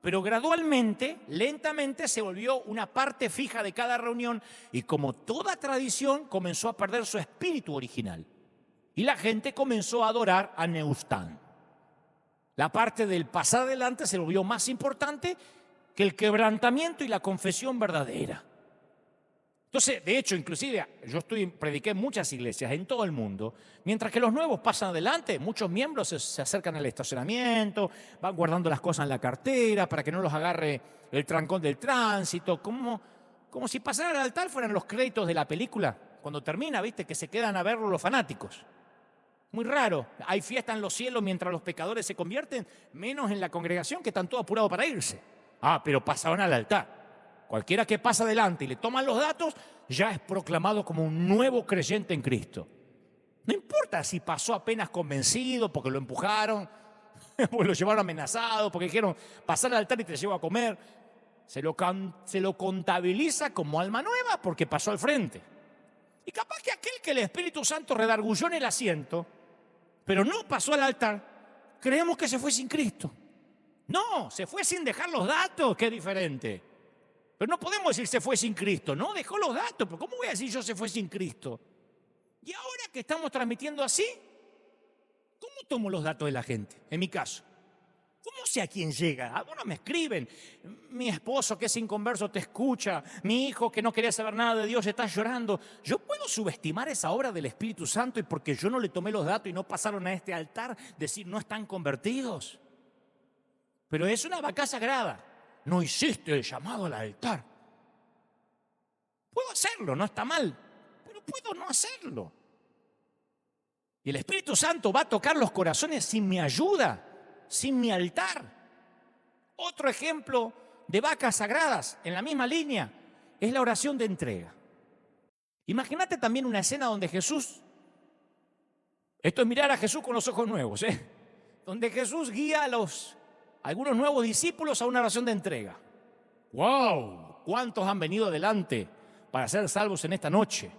S1: Pero gradualmente, lentamente, se volvió una parte fija de cada reunión y como toda tradición comenzó a perder su espíritu original. Y la gente comenzó a adorar a Nehushtan. La parte del pasar adelante se volvió más importante que el quebrantamiento y la confesión verdadera. Entonces, de hecho, inclusive, prediqué en muchas iglesias en todo el mundo, mientras que los nuevos pasan adelante, muchos miembros se acercan al estacionamiento, van guardando las cosas en la cartera para que no los agarre el trancón del tránsito, como si pasar al altar fueran los créditos de la película, cuando termina, ¿viste? Que se quedan a verlo los fanáticos. Muy raro, hay fiesta en los cielos mientras los pecadores se convierten, menos en la congregación que están todos apurados para irse. Pero pasaron al altar. Cualquiera que pasa adelante y le toman los datos, ya es proclamado como un nuevo creyente en Cristo. No importa si pasó apenas convencido, porque lo empujaron, porque lo llevaron amenazado, porque dijeron, pasar al altar y te llevo a comer. Se lo contabiliza como alma nueva porque pasó al frente. Y capaz que aquel que el Espíritu Santo redargulló en el asiento, pero no pasó al altar, creemos que se fue sin Cristo. No, se fue sin dejar los datos, que es diferente. Pero no podemos decir se fue sin Cristo, ¿no? Dejó los datos, pero ¿cómo voy a decir yo se fue sin Cristo? Y ahora que estamos transmitiendo así, ¿cómo tomo los datos de la gente? En mi caso, ¿Cómo sé a quién llega? Algunos me escriben, mi esposo que es inconverso te escucha, mi hijo que no quería saber nada de Dios está llorando. ¿Yo puedo subestimar esa obra del Espíritu Santo y porque yo no le tomé los datos y no pasaron a este altar, decir no están convertidos? Pero es una vaca sagrada. No hiciste el llamado al altar. Puedo hacerlo, no está mal, pero puedo no hacerlo. Y el Espíritu Santo va a tocar los corazones sin mi ayuda, sin mi altar. Otro ejemplo de vacas sagradas en la misma línea es la oración de entrega. Imagínate también una escena donde Jesús, esto es mirar a Jesús con los ojos nuevos, donde Jesús guía a algunos nuevos discípulos a una oración de entrega. ¡Wow! ¿Cuántos han venido adelante para ser salvos en esta noche?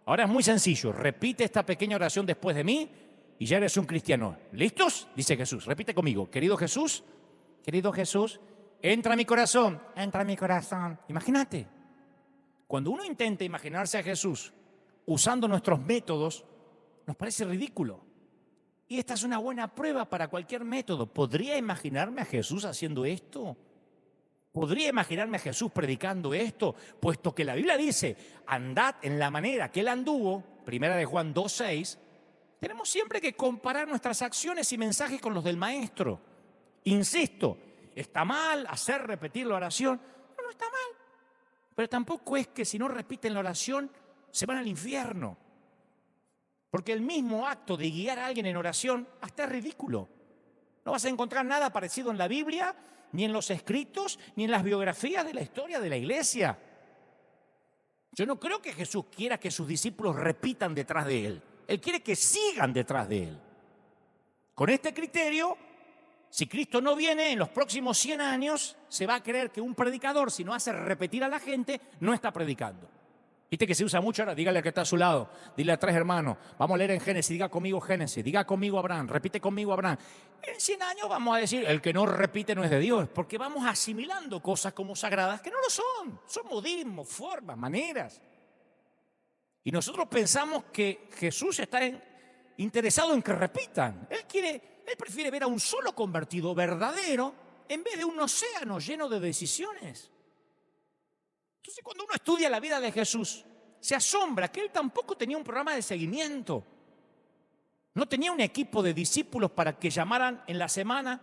S1: Ahora es muy sencillo, repite esta pequeña oración después de mí y ya eres un cristiano. ¿Listos? Dice Jesús, repite conmigo. Querido Jesús, entra a mi corazón, entra a mi corazón. Imagínate, cuando uno intenta imaginarse a Jesús usando nuestros métodos, nos parece ridículo. Y esta es una buena prueba para cualquier método. ¿Podría imaginarme a Jesús haciendo esto? ¿Podría imaginarme a Jesús predicando esto? Puesto que la Biblia dice, andad en la manera que Él anduvo, primera de Juan 2:6, tenemos siempre que comparar nuestras acciones y mensajes con los del Maestro. Insisto, ¿está mal repetir la oración? No está mal. Pero tampoco es que si no repiten la oración, se van al infierno. Porque el mismo acto de guiar a alguien en oración hasta es ridículo. No vas a encontrar nada parecido en la Biblia, ni en los escritos, ni en las biografías de la historia de la iglesia. Yo no creo que Jesús quiera que sus discípulos repitan detrás de Él. Él quiere que sigan detrás de Él. Con este criterio, si Cristo no viene en los próximos 100 años, se va a creer que un predicador, si no hace repetir a la gente, no está predicando. Viste que se usa mucho ahora, dígale al que está a su lado, dile a 3 hermanos, vamos a leer en Génesis, diga conmigo Génesis, diga conmigo Abraham, repite conmigo Abraham. En 100 años vamos a decir, el que no repite no es de Dios, porque vamos asimilando cosas como sagradas que no lo son modismos, formas, maneras. Y nosotros pensamos que Jesús está interesado en que repitan. Él prefiere ver a un solo convertido verdadero en vez de un océano lleno de decisiones. Entonces, cuando uno estudia la vida de Jesús, se asombra que Él tampoco tenía un programa de seguimiento. No tenía un equipo de discípulos para que llamaran en la semana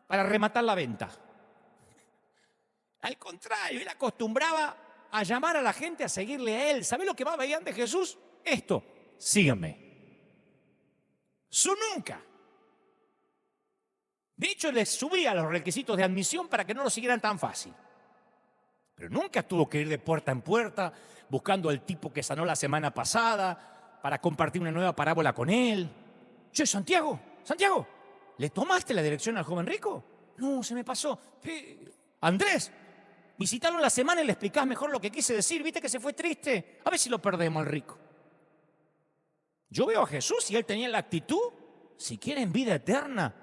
S1: para rematar la venta. Al contrario, Él acostumbraba a llamar a la gente a seguirle a Él. ¿Sabe lo que más veían de Jesús? Esto, síganme. Su nunca. De hecho, les subía los requisitos de admisión para que no lo siguieran tan fácil. Pero nunca tuvo que ir de puerta en puerta buscando al tipo que sanó la semana pasada para compartir una nueva parábola con él. Che, Santiago, ¿le tomaste la dirección al joven rico? No, se me pasó. Andrés, visítalo en la semana y le explicás mejor lo que quise decir. ¿Viste que se fue triste? A ver si lo perdemos al rico. Yo veo a Jesús y Él tenía la actitud, si quieren vida eterna,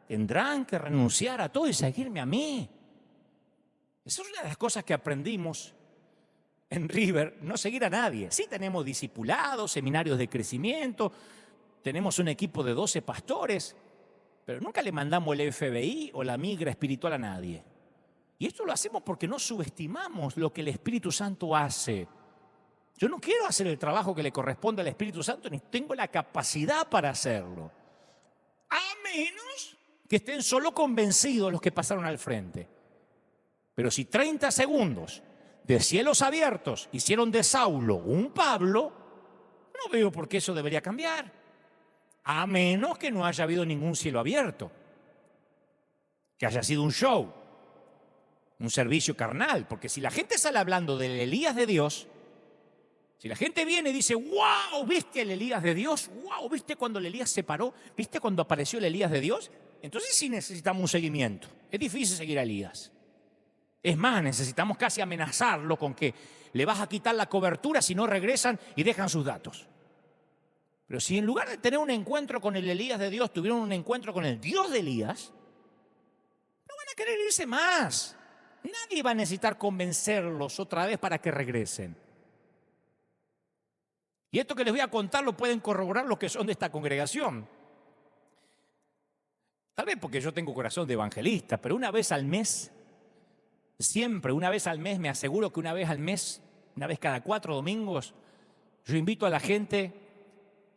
S1: tendrán que renunciar a todo y seguirme a mí. Esa es una de las cosas que aprendimos en River, no seguir a nadie. Sí tenemos discipulados, seminarios de crecimiento, tenemos un equipo de 12 pastores, pero nunca le mandamos el FBI o la migra espiritual a nadie. Y esto lo hacemos porque no subestimamos lo que el Espíritu Santo hace. Yo no quiero hacer el trabajo que le corresponde al Espíritu Santo, ni tengo la capacidad para hacerlo. A menos que estén solo convencidos los que pasaron al frente. Pero si 30 segundos de cielos abiertos hicieron de Saulo un Pablo, no veo por qué eso debería cambiar. A menos que no haya habido ningún cielo abierto. Que haya sido un show, un servicio carnal. Porque si la gente sale hablando del Elías de Dios, si la gente viene y dice, wow, ¿viste el Elías de Dios? Wow, ¿viste cuando el Elías se paró? ¿Viste cuando apareció el Elías de Dios? Entonces sí necesitamos un seguimiento. Es difícil seguir a Elías. Es más, necesitamos casi amenazarlo con que le vas a quitar la cobertura si no regresan y dejan sus datos. Pero si en lugar de tener un encuentro con el Elías de Dios, tuvieron un encuentro con el Dios de Elías, no van a querer irse más. Nadie va a necesitar convencerlos otra vez para que regresen. Y esto que les voy a contar lo pueden corroborar los que son de esta congregación. Tal vez porque yo tengo corazón de evangelista, pero una vez al mes, siempre una vez al mes, me aseguro que una vez al mes, una vez cada 4 domingos, yo invito a la gente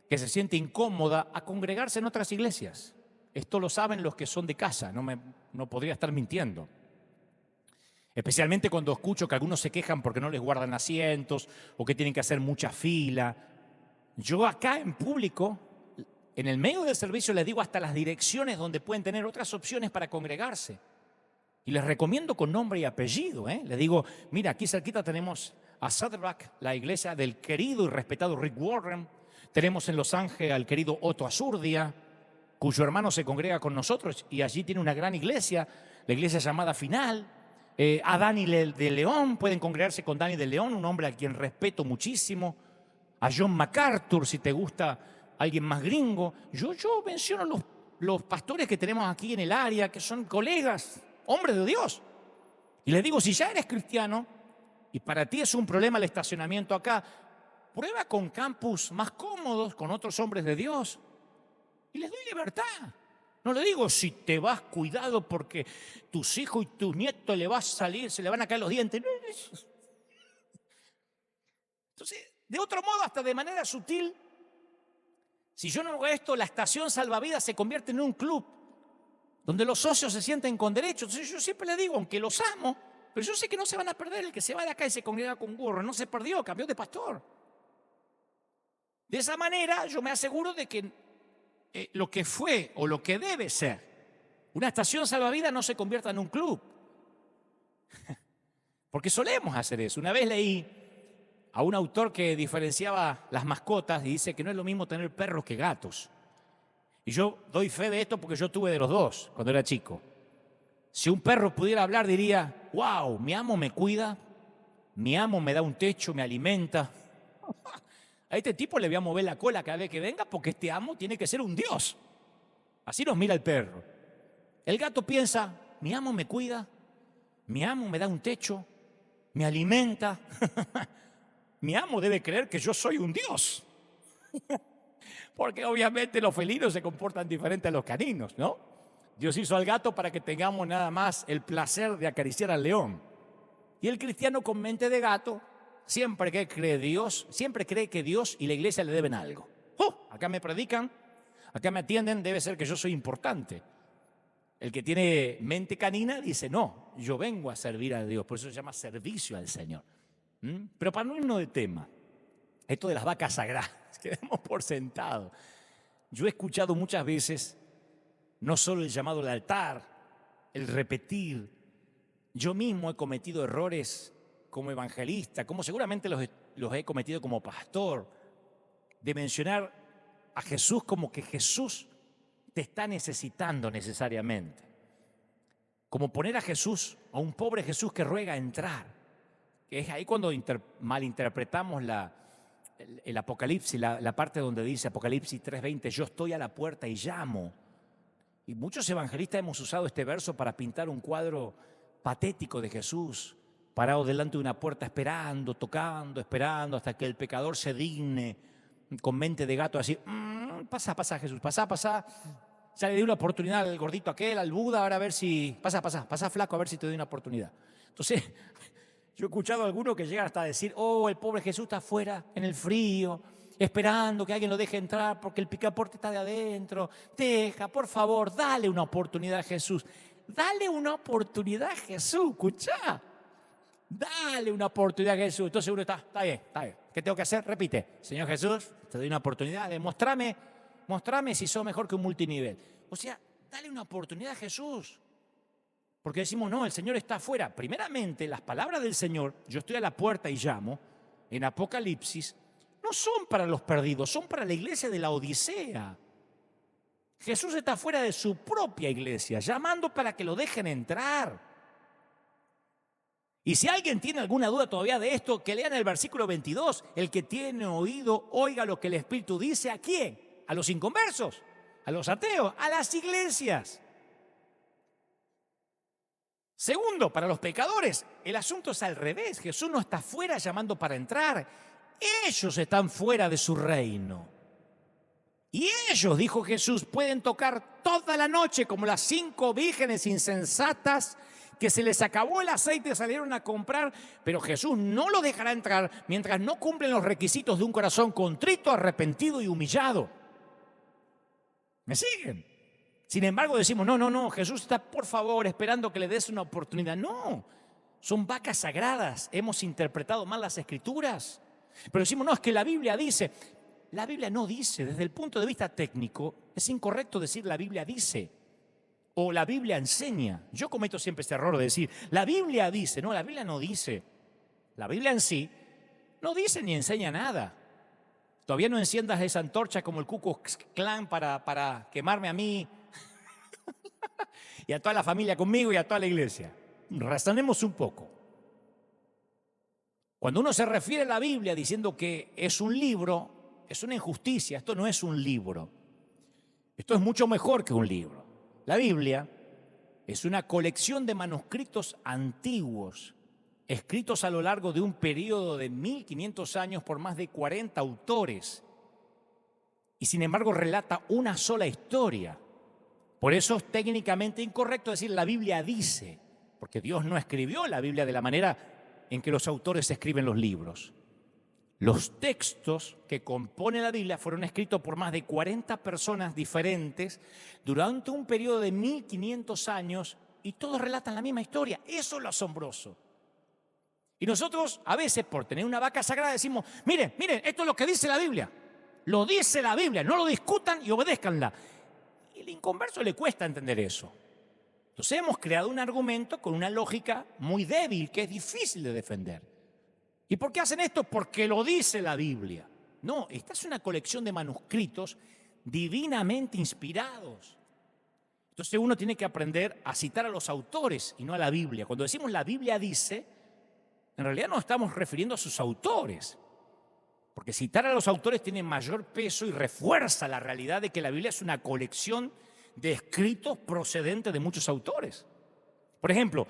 S1: que se siente incómoda a congregarse en otras iglesias. Esto lo saben los que son de casa, no podría estar mintiendo. Especialmente cuando escucho que algunos se quejan porque no les guardan asientos o que tienen que hacer mucha fila. Yo acá en público, en el medio del servicio, les digo hasta las direcciones donde pueden tener otras opciones para congregarse. Y les recomiendo con nombre y apellido. Les digo, mira, aquí cerquita tenemos a Saddleback, la iglesia del querido y respetado Rick Warren. Tenemos en Los Ángeles al querido Otto Azurdia, cuyo hermano se congrega con nosotros y allí tiene una gran iglesia, la iglesia llamada Final. A Dani de León, pueden congregarse con Dani de León, un hombre a quien respeto muchísimo. A John MacArthur, si te gusta alguien más gringo. Yo menciono los pastores que tenemos aquí en el área, que son colegas, hombres de Dios. Y les digo, si ya eres cristiano y para ti es un problema el estacionamiento acá, prueba con campus más cómodos, con otros hombres de Dios. Y les doy libertad. No le digo, si te vas, cuidado porque tus hijos y tus nietos le va a salir, se le van a caer los dientes. Entonces, de otro modo, hasta de manera sutil, si yo no hago esto, la estación salvavidas se convierte en un club donde los socios se sienten con derechos. Entonces yo siempre le digo, aunque los amo, pero yo sé que no se van a perder. El que se va de acá y se congrega con Gorro no se perdió, cambió de pastor. De esa manera yo me aseguro de que lo que fue o lo que debe ser una estación salvavidas no se convierta en un club. Porque solemos hacer eso. Una vez leí a un autor que diferenciaba las mascotas y dice que no es lo mismo tener perros que gatos. Y yo doy fe de esto porque yo tuve de los dos cuando era chico. Si un perro pudiera hablar diría, wow, mi amo me cuida, mi amo me da un techo, me alimenta. A este tipo le voy a mover la cola cada vez que venga porque este amo tiene que ser un Dios. Así nos mira el perro. El gato piensa, mi amo me cuida, mi amo me da un techo, me alimenta. Mi amo debe creer que yo soy un Dios. Porque obviamente los felinos se comportan diferente a los caninos, ¿no? Dios hizo al gato para que tengamos nada más el placer de acariciar al león. Y el cristiano con mente de gato siempre cree que Dios y la iglesia le deben algo. Acá me predican, acá me atienden, debe ser que yo soy importante. El que tiene mente canina dice, no, yo vengo a servir a Dios, por eso se llama servicio al Señor. Pero para no irnos de tema, esto de las vacas sagradas, quedemos por sentado. Yo he escuchado muchas veces, no solo el llamado al altar, el repetir. Yo mismo he cometido errores como evangelista, como seguramente los he cometido como pastor, de mencionar a Jesús como que Jesús te está necesitando necesariamente. Como poner a Jesús, a un pobre Jesús que ruega entrar. Que es ahí cuando malinterpretamos el Apocalipsis, la parte donde dice Apocalipsis 3:20, yo estoy a la puerta y llamo. Y muchos evangelistas hemos usado este verso para pintar un cuadro patético de Jesús, parado delante de una puerta esperando, tocando, esperando hasta que el pecador se digne, con mente de gato así, pasa Jesús, pasa. Ya le di una oportunidad al gordito aquel, al Buda, ahora a ver si, pasa flaco, a ver si te doy una oportunidad. Entonces, yo he escuchado a algunos que llegan hasta a decir, el pobre Jesús está afuera, en el frío, esperando que alguien lo deje entrar porque el picaporte está de adentro. Deja, por favor, dale una oportunidad a Jesús. Dale una oportunidad a Jesús, escuchá. Dale una oportunidad a Jesús. Entonces uno está bien. ¿Qué tengo que hacer? Repite, Señor Jesús, te doy una oportunidad de mostrame si sos mejor que un multinivel. O sea, dale una oportunidad a Jesús. Porque decimos, no, el Señor está afuera. Primeramente, las palabras del Señor, yo estoy a la puerta y llamo, en Apocalipsis, no son para los perdidos, son para la iglesia de la Odisea. Jesús está fuera de su propia iglesia, llamando para que lo dejen entrar. Y si alguien tiene alguna duda todavía de esto, que lean el versículo 22. El que tiene oído, oiga lo que el Espíritu dice. ¿A quién? A los inconversos, a los ateos, a las iglesias. Segundo, para los pecadores, el asunto es al revés. Jesús no está fuera llamando para entrar. Ellos están fuera de su reino. Y ellos, dijo Jesús, pueden tocar toda la noche como las 5 vírgenes insensatas que se les acabó el aceite y salieron a comprar, pero Jesús no los dejará entrar mientras no cumplen los requisitos de un corazón contrito, arrepentido y humillado. ¿Me siguen? Sin embargo decimos, no, Jesús está por favor esperando que le des una oportunidad. No, son vacas sagradas, hemos interpretado mal las Escrituras. Pero decimos, no, es que la Biblia dice. La Biblia no dice, desde el punto de vista técnico, es incorrecto decir la Biblia dice o la Biblia enseña. Yo cometo siempre este error de decir, la Biblia dice. No, la Biblia no dice. La Biblia en sí no dice ni enseña nada. Todavía no enciendas esa antorcha como el Ku Klux Klan para quemarme a mí y a toda la familia conmigo y a toda la iglesia. Razonemos un poco. Cuando uno se refiere a la Biblia diciendo que es un libro, es una injusticia. Esto no es un libro. Esto es mucho mejor que un libro. La Biblia es una colección de manuscritos antiguos, escritos a lo largo de un periodo de 1500 años por más de 40 autores. Y sin embargo relata una sola historia. Por eso es técnicamente incorrecto decir la Biblia dice, porque Dios no escribió la Biblia de la manera en que los autores escriben los libros. Los textos que componen la Biblia fueron escritos por más de 40 personas diferentes durante un periodo de 1500 años y todos relatan la misma historia. Eso es lo asombroso. Y nosotros a veces por tener una vaca sagrada decimos, miren, esto es lo que dice la Biblia. Lo dice la Biblia, no lo discutan y obedézcanla. Y al inconverso le cuesta entender eso. Entonces hemos creado un argumento con una lógica muy débil que es difícil de defender. ¿Y por qué hacen esto? Porque lo dice la Biblia. No, esta es una colección de manuscritos divinamente inspirados. Entonces uno tiene que aprender a citar a los autores y no a la Biblia. Cuando decimos la Biblia dice, en realidad no estamos refiriendo a sus autores. Porque citar a los autores tiene mayor peso y refuerza la realidad de que la Biblia es una colección de escritos procedentes de muchos autores. Por ejemplo,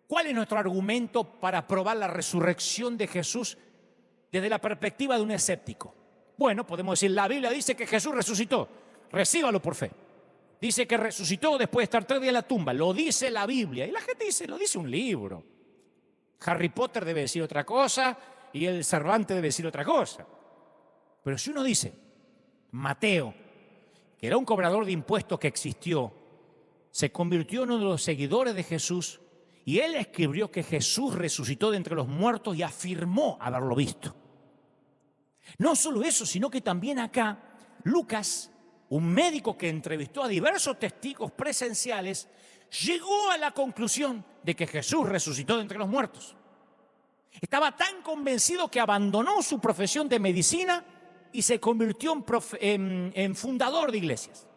S1: ¿cuál es nuestro argumento para probar la resurrección de Jesús desde la perspectiva de un escéptico? Bueno, podemos decir, la Biblia dice que Jesús resucitó. Recíbalo por fe. Dice que resucitó después de estar 3 días en la tumba. Lo dice la Biblia. Y la gente dice, lo dice un libro. Harry Potter debe decir otra cosa y el Cervantes debe decir otra cosa. Pero si uno dice, Mateo, que era un cobrador de impuestos que existió, se convirtió en uno de los seguidores de Jesús. Y él escribió que Jesús resucitó de entre los muertos y afirmó haberlo visto. No solo eso, sino que también acá Lucas, un médico que entrevistó a diversos testigos presenciales, llegó a la conclusión de que Jesús resucitó de entre los muertos. Estaba tan convencido que abandonó su profesión de medicina y se convirtió en fundador de iglesias.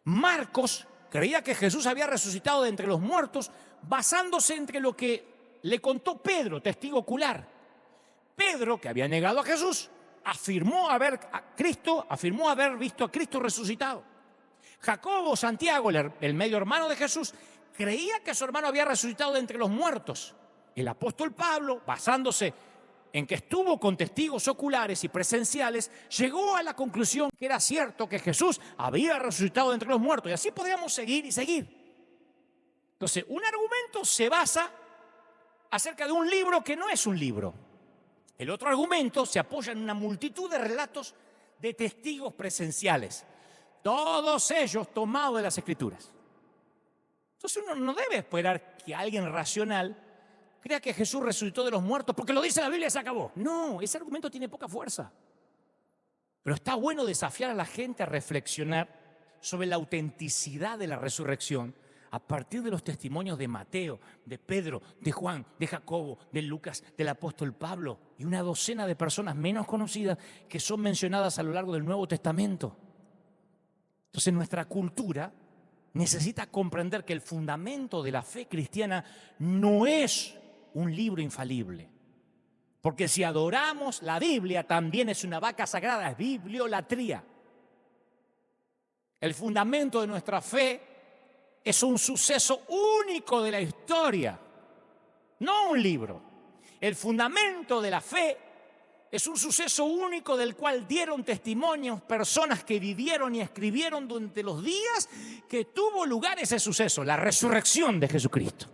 S1: Marcos creía que Jesús había resucitado de entre los muertos basándose entre lo que le contó Pedro, testigo ocular. Pedro, que había negado a Jesús, afirmó haber visto a Cristo resucitado. Jacobo, Santiago, el medio hermano de Jesús, creía que su hermano había resucitado de entre los muertos. El apóstol Pablo, basándose en que estuvo con testigos oculares y presenciales, llegó a la conclusión que era cierto que Jesús había resucitado de entre los muertos. Y así podríamos seguir y seguir. Entonces, un argumento se basa acerca de un libro que no es un libro. El otro argumento se apoya en una multitud de relatos de testigos presenciales, todos ellos tomados de las Escrituras. Entonces uno no debe esperar que alguien racional crea que Jesús resucitó de los muertos porque lo dice la Biblia y se acabó. No, ese argumento tiene poca fuerza. Pero está bueno desafiar a la gente a reflexionar sobre la autenticidad de la resurrección a partir de los testimonios de Mateo, de Pedro, de Juan, de Jacobo, de Lucas, del apóstol Pablo y una docena de personas menos conocidas que son mencionadas a lo largo del Nuevo Testamento. Entonces nuestra cultura necesita comprender que el fundamento de la fe cristiana no es un libro infalible. Porque si adoramos la Biblia, también es una vaca sagrada, es bibliolatría. El fundamento de nuestra fe es un suceso único de la historia, no un libro. El fundamento de la fe Es un suceso único del cual dieron testimonios personas que vivieron y escribieron durante los días que tuvo lugar ese suceso, la resurrección de Jesucristo.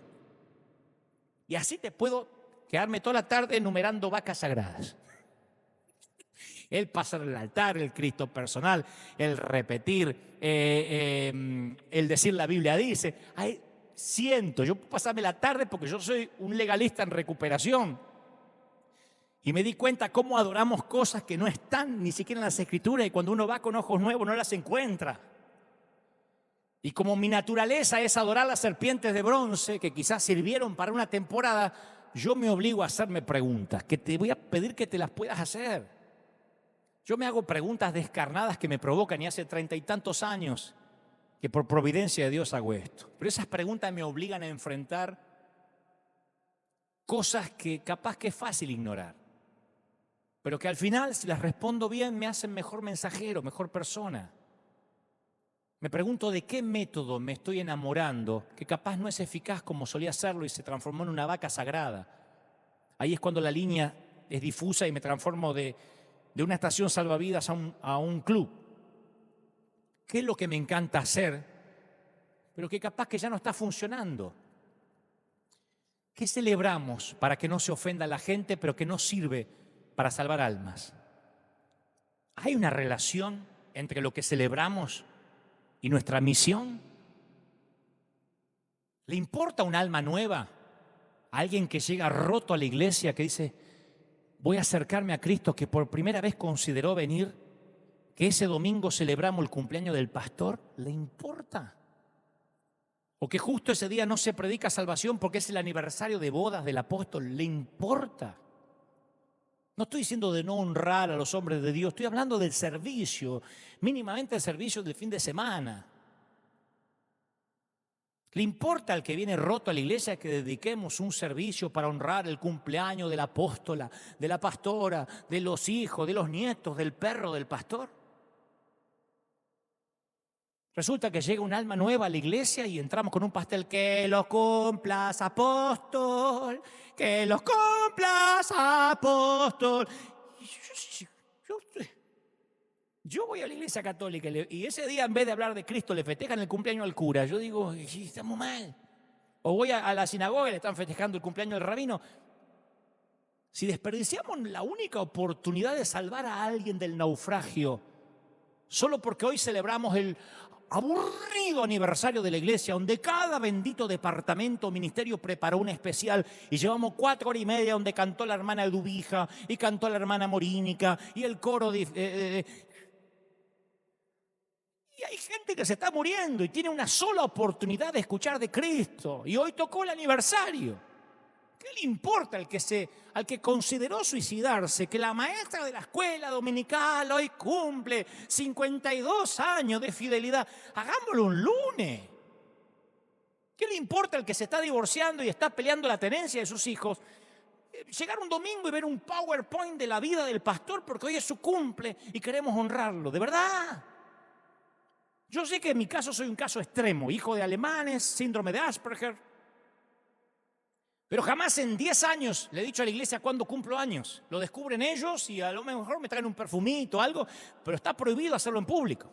S1: Y así te puedo quedarme toda la tarde enumerando vacas sagradas. El pasar al altar, el Cristo personal, el repetir, el decir la Biblia dice. Yo puedo pasarme la tarde porque yo soy un legalista en recuperación. Y me di cuenta cómo adoramos cosas que no están ni siquiera en las Escrituras y cuando uno va con ojos nuevos no las encuentra. Y como mi naturaleza es adorar las serpientes de bronce que quizás sirvieron para una temporada, yo me obligo a hacerme preguntas que te voy a pedir que te las puedas hacer. Yo me hago preguntas descarnadas que me provocan y hace 30 y tantos años que por providencia de Dios hago esto. Pero esas preguntas me obligan a enfrentar cosas que capaz que es fácil ignorar. Pero que al final, si las respondo bien, me hacen mejor mensajero, mejor persona. Me pregunto de qué método me estoy enamorando, que capaz no es eficaz como solía serlo y se transformó en una vaca sagrada. Ahí es cuando la línea es difusa y me transformo de una estación salvavidas a un club. ¿Qué es lo que me encanta hacer, pero que capaz que ya no está funcionando? ¿Qué celebramos para que no se ofenda a la gente, pero que no sirve para salvar almas? ¿Hay una relación entre lo que celebramos y nuestra misión? ¿Le importa un alma nueva? ¿A alguien que llega roto a la iglesia que dice, voy a acercarme a Cristo, que por primera vez consideró venir, que ese domingo celebramos el cumpleaños del pastor? ¿Le importa? ¿O que justo ese día no se predica salvación porque es el aniversario de bodas del apóstol? ¿Le importa? No estoy diciendo de no honrar a los hombres de Dios, estoy hablando del servicio, mínimamente el servicio del fin de semana. ¿Le importa al que viene roto a la iglesia que dediquemos un servicio para honrar el cumpleaños del apóstola, de la pastora, de los hijos, de los nietos, del perro del pastor? Resulta que llega un alma nueva a la iglesia y entramos con un pastel. Que los cumplas, apóstol, que los cumplas, apóstol. Yo voy a la iglesia católica y ese día en vez de hablar de Cristo le festejan el cumpleaños al cura. Yo digo, estamos mal. O voy a la sinagoga y le están festejando el cumpleaños del rabino. Si desperdiciamos la única oportunidad de salvar a alguien del naufragio, solo porque hoy celebramos el aburrido aniversario de la iglesia, donde cada bendito departamento o ministerio preparó un especial y llevamos 4 horas y media donde cantó la hermana Edubija y cantó la hermana Morínica y el coro y hay gente que se está muriendo y tiene una sola oportunidad de escuchar de Cristo y hoy tocó el aniversario. ¿Qué le importa al que consideró suicidarse que la maestra de la escuela dominical hoy cumple 52 años de fidelidad? Hagámoslo un lunes. ¿Qué le importa al que se está divorciando y está peleando la tenencia de sus hijos? Llegar un domingo y ver un PowerPoint de la vida del pastor porque hoy es su cumple y queremos honrarlo. ¿De verdad? Yo sé que en mi caso soy un caso extremo, hijo de alemanes, síndrome de Asperger. Pero jamás en 10 años le he dicho a la iglesia cuándo cumplo años. Lo descubren ellos y a lo mejor me traen un perfumito o algo, pero está prohibido hacerlo en público.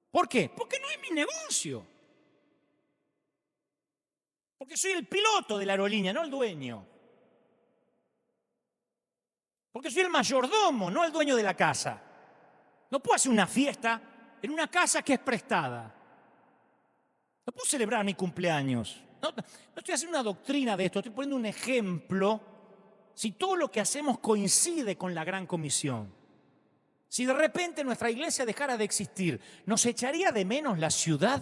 S1: ¿Por qué? Porque no es mi negocio. Porque soy el piloto de la aerolínea, no el dueño. Porque soy el mayordomo, no el dueño de la casa. No puedo hacer una fiesta en una casa que es prestada. No puedo celebrar mi cumpleaños. No estoy haciendo una doctrina de esto, estoy poniendo un ejemplo. Si todo lo que hacemos coincide con la gran comisión, si de repente nuestra iglesia dejara de existir, ¿nos echaría de menos la ciudad?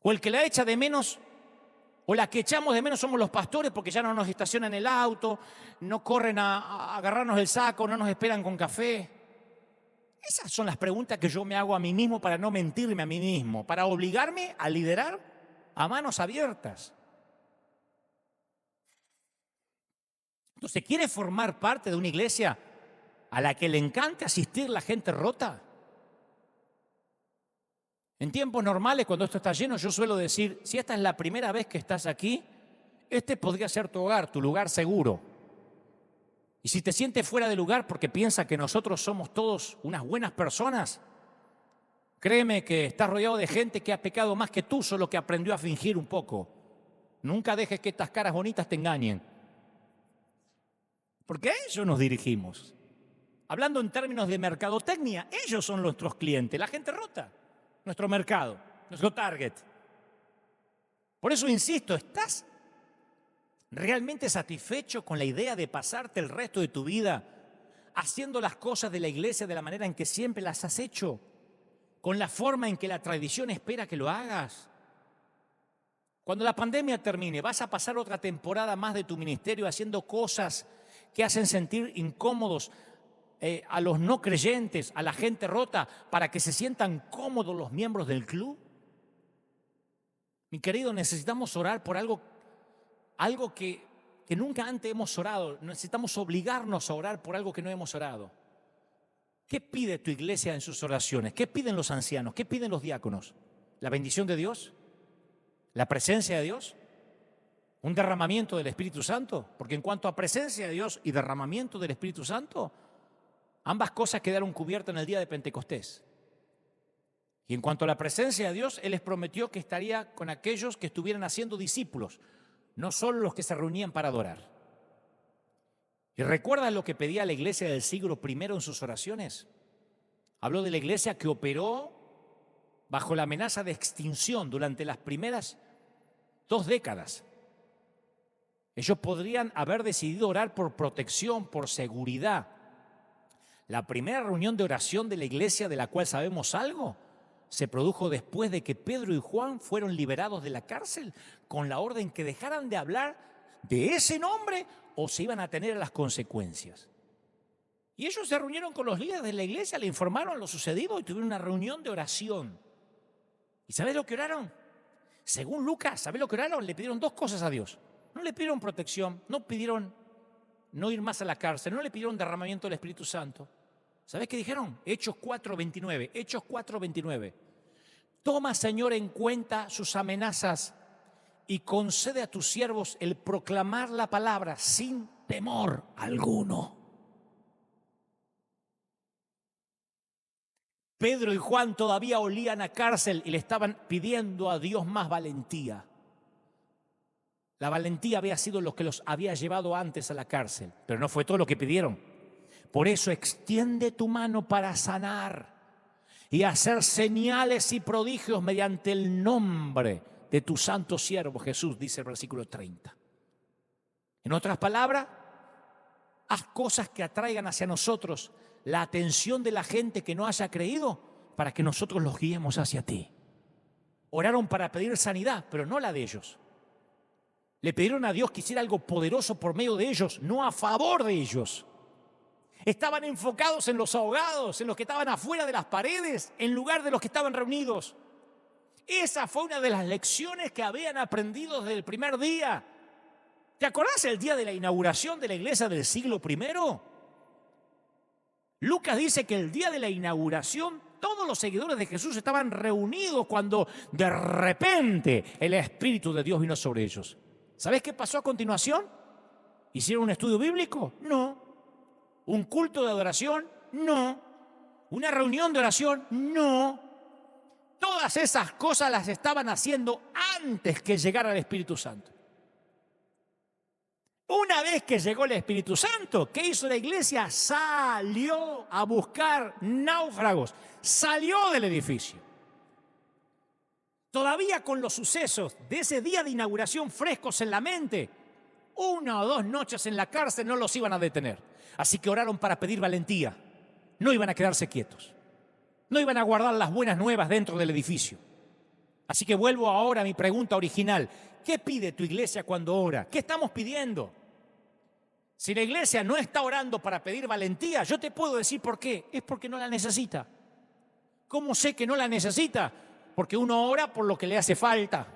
S1: ¿O el que la echa de menos, o la que echamos de menos somos los pastores porque ya no nos estacionan el auto, no corren a agarrarnos el saco, no nos esperan con café? Esas son las preguntas que yo me hago a mí mismo para no mentirme a mí mismo, para obligarme a liderar a manos abiertas. Entonces, ¿quiere formar parte de una iglesia a la que le encanta asistir la gente rota? En tiempos normales, cuando esto está lleno, yo suelo decir, si esta es la primera vez que estás aquí, este podría ser tu hogar, tu lugar seguro. Y si te sientes fuera de lugar porque piensas que nosotros somos todos unas buenas personas, créeme que estás rodeado de gente que ha pecado más que tú, solo que aprendió a fingir un poco. Nunca dejes que estas caras bonitas te engañen, porque a ellos nos dirigimos. Hablando en términos de mercadotecnia, ellos son nuestros clientes, la gente rota, nuestro mercado, nuestro target. Por eso insisto, ¿estás realmente satisfecho con la idea de pasarte el resto de tu vida haciendo las cosas de la iglesia de la manera en que siempre las has hecho? ¿Con la forma en que la tradición espera que lo hagas? Cuando la pandemia termine, ¿vas a pasar otra temporada más de tu ministerio haciendo cosas que hacen sentir incómodos a los no creyentes, a la gente rota, para que se sientan cómodos los miembros del club? Mi querido, necesitamos orar por algo que nunca antes hemos orado. Necesitamos obligarnos a orar por algo que no hemos orado. ¿Qué pide tu iglesia en sus oraciones? ¿Qué piden los ancianos? ¿Qué piden los diáconos? ¿La bendición de Dios? ¿La presencia de Dios? ¿Un derramamiento del Espíritu Santo? Porque en cuanto a presencia de Dios y derramamiento del Espíritu Santo, ambas cosas quedaron cubiertas en el día de Pentecostés. Y en cuanto a la presencia de Dios, Él les prometió que estaría con aquellos que estuvieran haciendo discípulos, no solo los que se reunían para adorar. ¿Y recuerdas lo que pedía la iglesia del siglo I en sus oraciones? Habló de la iglesia que operó bajo la amenaza de extinción durante las primeras 2 décadas. Ellos podrían haber decidido orar por protección, por seguridad. La primera reunión de oración de la iglesia de la cual sabemos algo se produjo después de que Pedro y Juan fueron liberados de la cárcel con la orden que dejaran de hablar de ese nombre o se iban a tener las consecuencias. Y ellos se reunieron con los líderes de la iglesia, le informaron lo sucedido y tuvieron una reunión de oración. ¿Y sabes lo que oraron? Según Lucas, ¿sabes lo que oraron? Le pidieron 2 cosas a Dios. No le pidieron protección, no pidieron no ir más a la cárcel, no le pidieron derramamiento del Espíritu Santo. ¿Sabes qué dijeron? Hechos 4:29. Hechos 4:29. Toma, Señor, en cuenta sus amenazas y concede a tus siervos el proclamar la palabra sin temor alguno. Pedro y Juan todavía olían a cárcel y le estaban pidiendo a Dios más valentía. La valentía había sido lo que los había llevado antes a la cárcel, pero no fue todo lo que pidieron. Por eso extiende tu mano para sanar y hacer señales y prodigios mediante el nombre de tu santo siervo Jesús, dice el versículo 30. En otras palabras, haz cosas que atraigan hacia nosotros la atención de la gente que no haya creído para que nosotros los guiemos hacia ti. Oraron para pedir sanidad, pero no la de ellos. Le pidieron a Dios que hiciera algo poderoso por medio de ellos, no a favor de ellos. Estaban enfocados en los ahogados, en los que estaban afuera de las paredes, en lugar de los que estaban reunidos. Esa fue una de las lecciones que habían aprendido desde el primer día. ¿Te acordás el día de la inauguración de la iglesia del siglo I? Lucas dice que el día de la inauguración todos los seguidores de Jesús estaban reunidos cuando de repente el Espíritu de Dios vino sobre ellos. ¿Sabés qué pasó a continuación? ¿Hicieron un estudio bíblico? No. ¿Un culto de adoración? No. ¿Una reunión de oración? No. Todas esas cosas las estaban haciendo antes que llegara el Espíritu Santo. Una vez que llegó el Espíritu Santo, ¿qué hizo la iglesia? Salió a buscar náufragos, salió del edificio. Todavía con los sucesos de ese día de inauguración frescos en la mente, 1 o 2 noches en la cárcel no los iban a detener. Así que oraron para pedir valentía. No iban a quedarse quietos. No iban a guardar las buenas nuevas dentro del edificio. Así que vuelvo ahora a mi pregunta original. ¿Qué pide tu iglesia cuando ora? ¿Qué estamos pidiendo? Si la iglesia no está orando para pedir valentía, yo te puedo decir por qué. Es porque no la necesita. ¿Cómo sé que no la necesita? Porque uno ora por lo que le hace falta.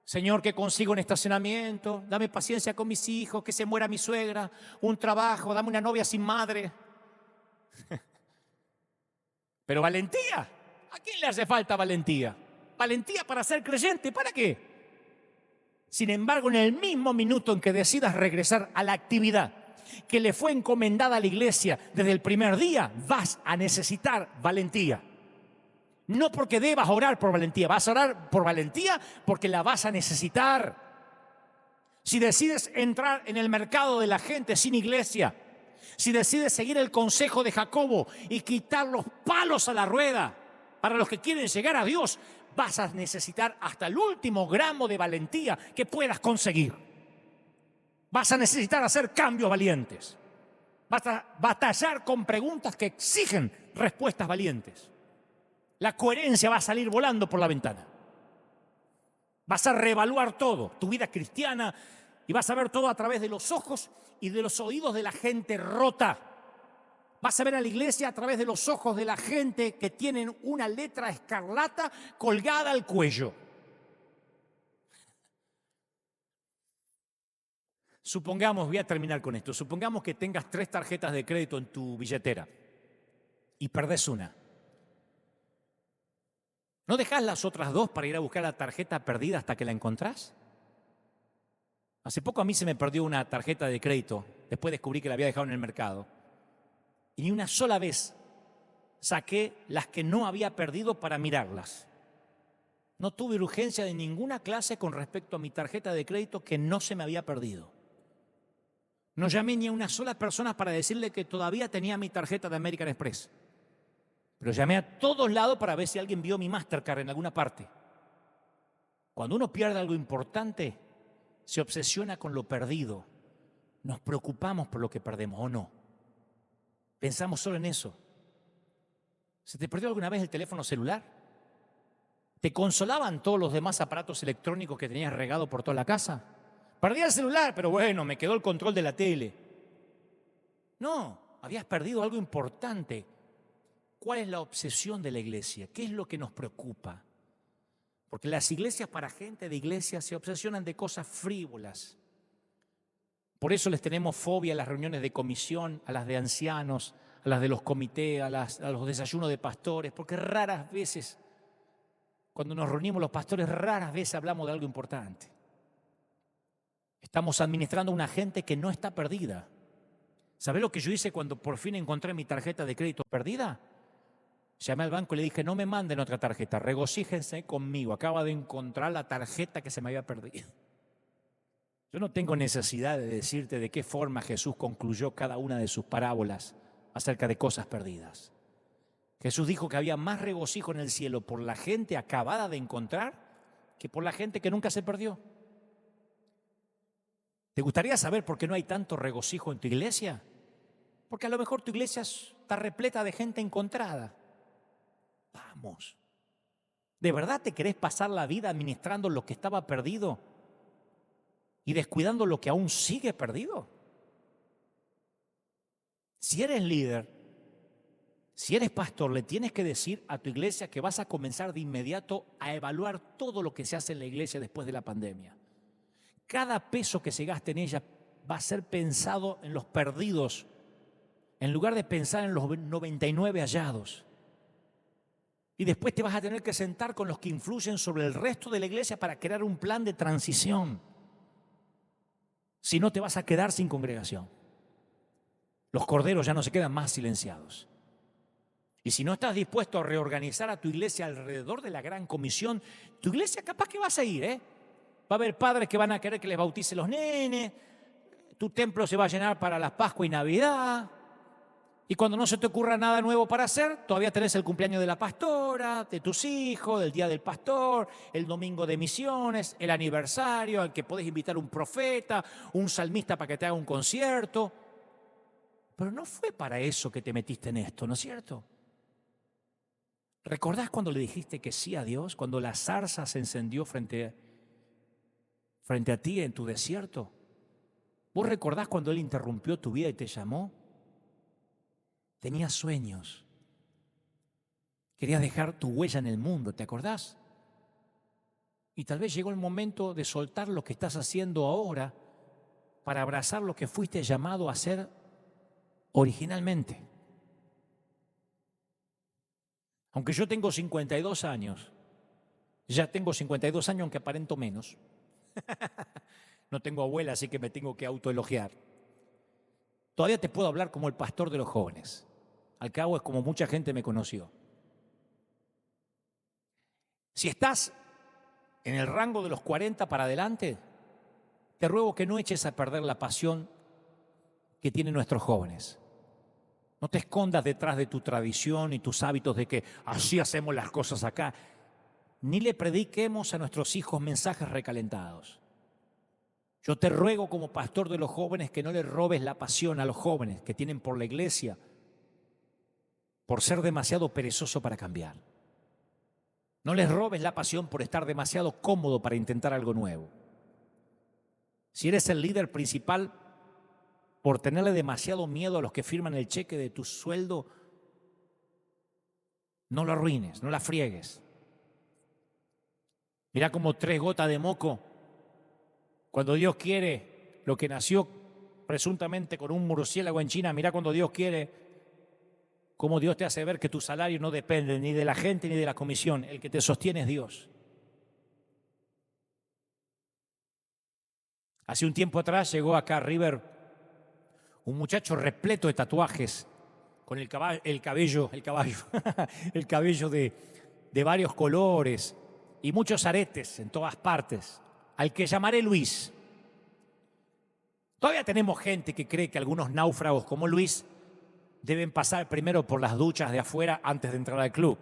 S1: Señor, que consiga un estacionamiento, dame paciencia con mis hijos, que se muera mi suegra, un trabajo, dame una novia sin madre. Pero valentía, ¿a quién le hace falta valentía? ¿Valentía para ser creyente? ¿Para qué? Sin embargo, en el mismo minuto en que decidas regresar a la actividad que le fue encomendada a la iglesia desde el primer día, vas a necesitar valentía. No porque debas orar por valentía, vas a orar por valentía porque la vas a necesitar. Si decides entrar en el mercado de la gente sin iglesia, si decides seguir el consejo de Jacobo y quitar los palos a la rueda para los que quieren llegar a Dios, vas a necesitar hasta el último gramo de valentía que puedas conseguir. Vas a necesitar hacer cambios valientes. Vas a batallar con preguntas que exigen respuestas valientes. La coherencia va a salir volando por la ventana. Vas a reevaluar todo, tu vida cristiana, y vas a ver todo a través de los ojos y de los oídos de la gente rota. Vas a ver a la iglesia a través de los ojos de la gente que tienen una letra escarlata colgada al cuello. Supongamos, voy a terminar con esto, supongamos que tengas 3 tarjetas de crédito en tu billetera y perdés una. ¿No dejás las otras 2 para ir a buscar la tarjeta perdida hasta que la encontrás? Hace poco a mí se me perdió una tarjeta de crédito, después descubrí que la había dejado en el mercado. Y ni una sola vez saqué las que no había perdido para mirarlas. No tuve urgencia de ninguna clase con respecto a mi tarjeta de crédito que no se me había perdido. No llamé ni a una sola persona para decirle que todavía tenía mi tarjeta de American Express. Pero llamé a todos lados para ver si alguien vio mi Mastercard en alguna parte. Cuando uno pierde algo importante, se obsesiona con lo perdido. Nos preocupamos por lo que perdemos, ¿o no? Pensamos solo en eso. ¿Se te perdió alguna vez el teléfono celular? ¿Te consolaban todos los demás aparatos electrónicos que tenías regado por toda la casa? Perdí el celular, pero bueno, me quedó el control de la tele. No, habías perdido algo importante. ¿Cuál es la obsesión de la iglesia? ¿Qué es lo que nos preocupa? Porque las iglesias para gente de iglesia se obsesionan de cosas frívolas. Por eso les tenemos fobia a las reuniones de comisión, a las de ancianos, a las de los comités, a los desayunos de pastores, porque raras veces, cuando nos reunimos los pastores, raras veces hablamos de algo importante. Estamos administrando a una gente que no está perdida. ¿Sabés lo que yo hice cuando por fin encontré mi tarjeta de crédito perdida? Llamé al banco y le dije, no me manden otra tarjeta, regocíjense conmigo, acaba de encontrar la tarjeta que se me había perdido. Yo no tengo necesidad de decirte de qué forma Jesús concluyó cada una de sus parábolas acerca de cosas perdidas. Jesús dijo que había más regocijo en el cielo por la gente acabada de encontrar que por la gente que nunca se perdió. ¿Te gustaría saber por qué no hay tanto regocijo en tu iglesia? Porque a lo mejor tu iglesia está repleta de gente encontrada. Vamos, ¿de verdad te querés pasar la vida administrando lo que estaba perdido y descuidando lo que aún sigue perdido? Si eres líder, si eres pastor, le tienes que decir a tu iglesia que vas a comenzar de inmediato a evaluar todo lo que se hace en la iglesia después de la pandemia. Cada peso que se gaste en ella va a ser pensado en los perdidos, en lugar de pensar en los 99 hallados. Y después te vas a tener que sentar con los que influyen sobre el resto de la iglesia para crear un plan de transición. Si no, te vas a quedar sin congregación. Los corderos ya no se quedan más silenciados. Y si no estás dispuesto a reorganizar a tu iglesia alrededor de la gran comisión, tu iglesia capaz que va a seguir, Va a haber padres que van a querer que les bautice los nenes, tu templo se va a llenar para las Pascua y Navidad. Y cuando no se te ocurra nada nuevo para hacer, todavía tenés el cumpleaños de la pastora, de tus hijos, del día del pastor, el domingo de misiones, el aniversario al que podés invitar un profeta, un salmista para que te haga un concierto. Pero no fue para eso que te metiste en esto, ¿no es cierto? ¿Recordás cuando le dijiste que sí a Dios? Cuando la zarza se encendió frente a ti en tu desierto. ¿Vos recordás cuando Él interrumpió tu vida y te llamó? Tenías sueños. Querías dejar tu huella en el mundo, ¿te acordás? Y tal vez llegó el momento de soltar lo que estás haciendo ahora para abrazar lo que fuiste llamado a hacer originalmente. Aunque yo tengo 52 años, ya tengo 52 años aunque aparento menos. No tengo abuela, así que me tengo que autoelogiar. Todavía te puedo hablar como el pastor de los jóvenes. Al cabo es como mucha gente me conoció. Si estás en el rango de los 40 para adelante, te ruego que no eches a perder la pasión que tienen nuestros jóvenes. No te escondas detrás de tu tradición y tus hábitos de que así hacemos las cosas acá. Ni le prediquemos a nuestros hijos mensajes recalentados. Yo te ruego como pastor de los jóvenes que no le robes la pasión a los jóvenes que tienen por la iglesia por ser demasiado perezoso para cambiar. No les robes la pasión por estar demasiado cómodo para intentar algo nuevo. Si eres el líder principal, por tenerle demasiado miedo a los que firman el cheque de tu sueldo, no lo arruines, no la friegues. Mira como 3 gotas de moco, cuando Dios quiere, lo que nació presuntamente con un murciélago en China, mira cuando Dios quiere, cómo Dios te hace ver que tu salario no depende ni de la gente ni de la comisión. El que te sostiene es Dios. Hace un tiempo atrás llegó acá a River un muchacho repleto de tatuajes, con el cabello de varios colores y muchos aretes en todas partes, al que llamaré Luis. Todavía tenemos gente que cree que algunos náufragos como Luis deben pasar primero por las duchas de afuera antes de entrar al club,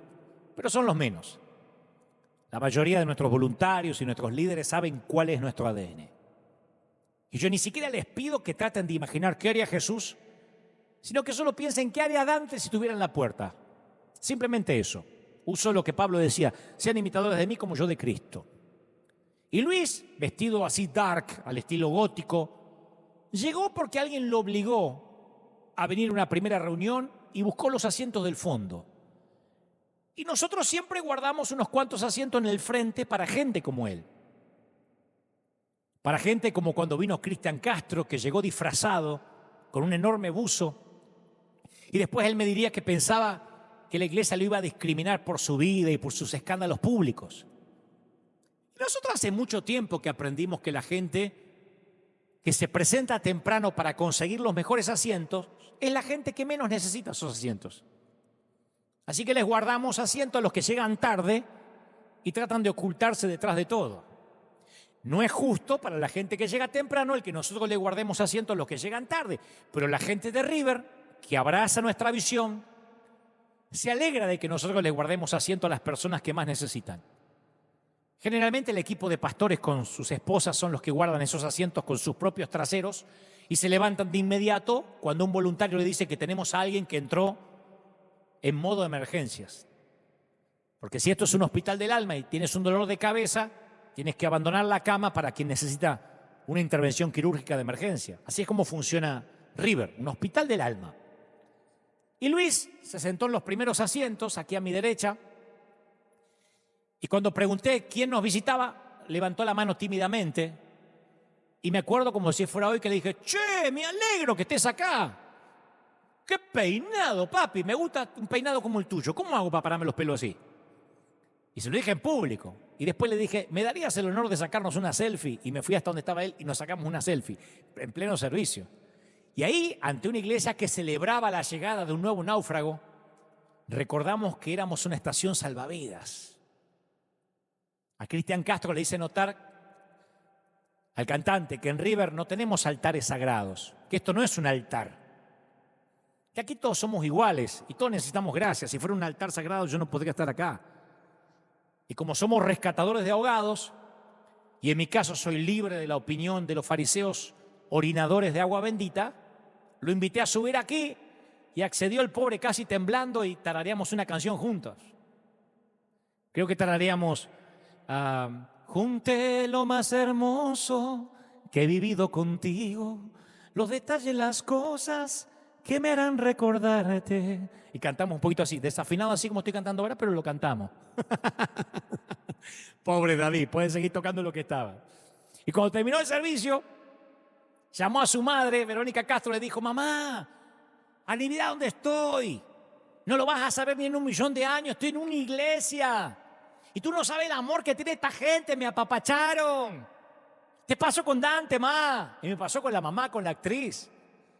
S1: pero son los menos. La mayoría de nuestros voluntarios y nuestros líderes saben cuál es nuestro ADN. Y yo ni siquiera les pido que traten de imaginar qué haría Jesús, sino que solo piensen qué haría Dante si estuviera en la puerta. Simplemente eso. Uso lo que Pablo decía, sean imitadores de mí como yo de Cristo. Y Luis, vestido así dark, al estilo gótico, llegó porque alguien lo obligó a venir a una primera reunión y buscó los asientos del fondo. Y nosotros siempre guardamos unos cuantos asientos en el frente para gente como él. Para gente como cuando vino Cristian Castro, que llegó disfrazado con un enorme buzo. Y después él me diría que pensaba que la iglesia lo iba a discriminar por su vida y por sus escándalos públicos. Y nosotros hace mucho tiempo que aprendimos que la gente que se presenta temprano para conseguir los mejores asientos es la gente que menos necesita esos asientos. Así que les guardamos asientos a los que llegan tarde y tratan de ocultarse detrás de todo. No es justo para la gente que llega temprano el que nosotros le guardemos asientos a los que llegan tarde, pero la gente de River, que abraza nuestra visión, se alegra de que nosotros le guardemos asientos a las personas que más necesitan. Generalmente el equipo de pastores con sus esposas son los que guardan esos asientos con sus propios traseros y se levantan de inmediato cuando un voluntario le dice que tenemos a alguien que entró en modo de emergencias. Porque si esto es un hospital del alma y tienes un dolor de cabeza, tienes que abandonar la cama para quien necesita una intervención quirúrgica de emergencia. Así es como funciona River, un hospital del alma. Y Luis se sentó en los primeros asientos, aquí a mi derecha, y cuando pregunté quién nos visitaba, levantó la mano tímidamente. Y me acuerdo como si fuera hoy que le dije, che, me alegro que estés acá. ¡Qué peinado, papi! Me gusta un peinado como el tuyo. ¿Cómo hago para pararme los pelos así? Y se lo dije en público. Y después le dije, ¿me darías el honor de sacarnos una selfie? Y me fui hasta donde estaba él y nos sacamos una selfie, en pleno servicio. Y ahí, ante una iglesia que celebraba la llegada de un nuevo náufrago, recordamos que éramos una estación salvavidas. A Cristian Castro le hice notar, al cantante, que en River no tenemos altares sagrados, que esto no es un altar, que aquí todos somos iguales y todos necesitamos gracia. Si fuera un altar sagrado yo no podría estar acá. Y como somos rescatadores de ahogados, y en mi caso soy libre de la opinión de los fariseos orinadores de agua bendita, lo invité a subir aquí y accedió el pobre casi temblando y tarareamos una canción juntos. Creo que tarareamos junté lo más hermoso que he vivido contigo, los detalles, las cosas que me harán recordarte. Y cantamos un poquito así, desafinado así como estoy cantando ahora, pero lo cantamos. Pobre David, puede seguir tocando lo que estaba. Y cuando terminó el servicio, llamó a su madre, Verónica Castro, le dijo, mamá, adivina dónde estoy. No lo vas a saber ni en 1.000.000 de años, estoy en una iglesia. Y tú no sabes el amor que tiene esta gente, me apapacharon. Te pasó con Dante, ma. Y me pasó con la mamá, con la actriz.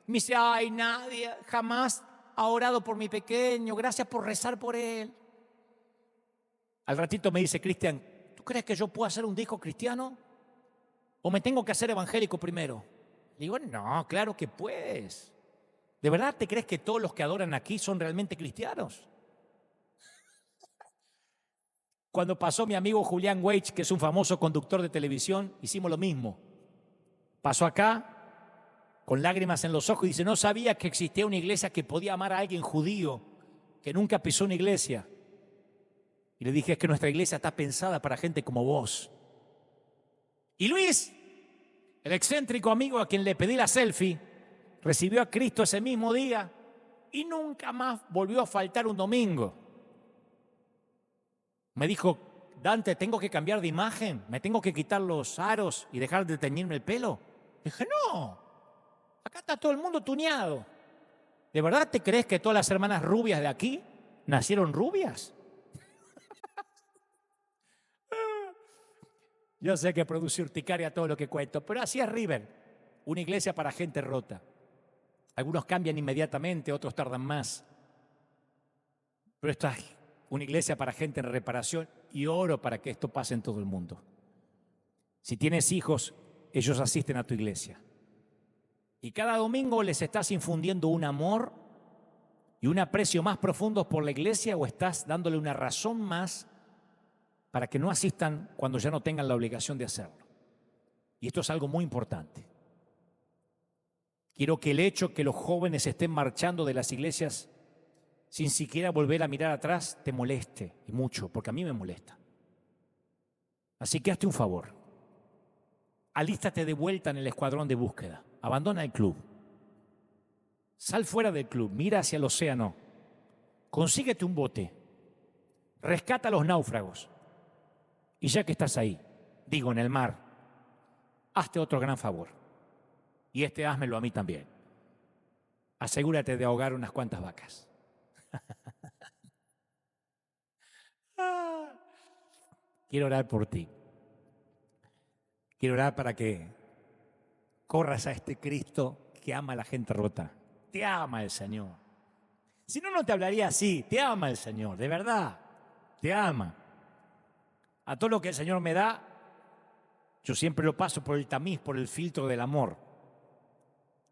S1: Me dice, ay, nadie jamás ha orado por mi pequeño, gracias por rezar por él. Al ratito me dice, Cristian, ¿tú crees que yo puedo hacer un disco cristiano? ¿O me tengo que hacer evangélico primero? Le digo, no, claro que puedes. ¿De verdad te crees que todos los que adoran aquí son realmente cristianos? Cuando pasó mi amigo Julián Weich, que es un famoso conductor de televisión, hicimos lo mismo. Pasó acá, con lágrimas en los ojos, y dice, no sabía que existía una iglesia que podía amar a alguien judío, que nunca pisó una iglesia. Y le dije, es que nuestra iglesia está pensada para gente como vos. Y Luis, el excéntrico amigo a quien le pedí la selfie, recibió a Cristo ese mismo día y nunca más volvió a faltar un domingo. Me dijo, Dante, ¿tengo que cambiar de imagen? ¿Me tengo que quitar los aros y dejar de teñirme el pelo? Dije, no, acá está todo el mundo tuneado. ¿De verdad te crees que todas las hermanas rubias de aquí nacieron rubias? Yo sé que produce urticaria todo lo que cuento, pero así es River, una iglesia para gente rota. Algunos cambian inmediatamente, otros tardan más. Pero esta es una iglesia para gente en reparación y oro para que esto pase en todo el mundo. Si tienes hijos, ellos asisten a tu iglesia. Y cada domingo les estás infundiendo un amor y un aprecio más profundo por la iglesia o estás dándole una razón más para que no asistan cuando ya no tengan la obligación de hacerlo. Y esto es algo muy importante. Quiero que el hecho que los jóvenes estén marchando de las iglesias sin siquiera volver a mirar atrás te moleste, y mucho, porque a mí me molesta. Así que hazte un favor. Alístate de vuelta en el escuadrón de búsqueda. Abandona el club. Sal fuera del club, mira hacia el océano. Consíguete un bote. Rescata a los náufragos. Y ya que estás ahí, digo, en el mar, hazte otro gran favor. Y házmelo a mí también. Asegúrate de ahogar unas cuantas vacas. Quiero orar por ti. Quiero orar para que corras a este Cristo que ama a la gente rota. Te ama el Señor. Si no, no te hablaría así. Te ama el Señor, de verdad. Te ama. A todo lo que el Señor me da, yo siempre lo paso por el tamiz, por el filtro del amor.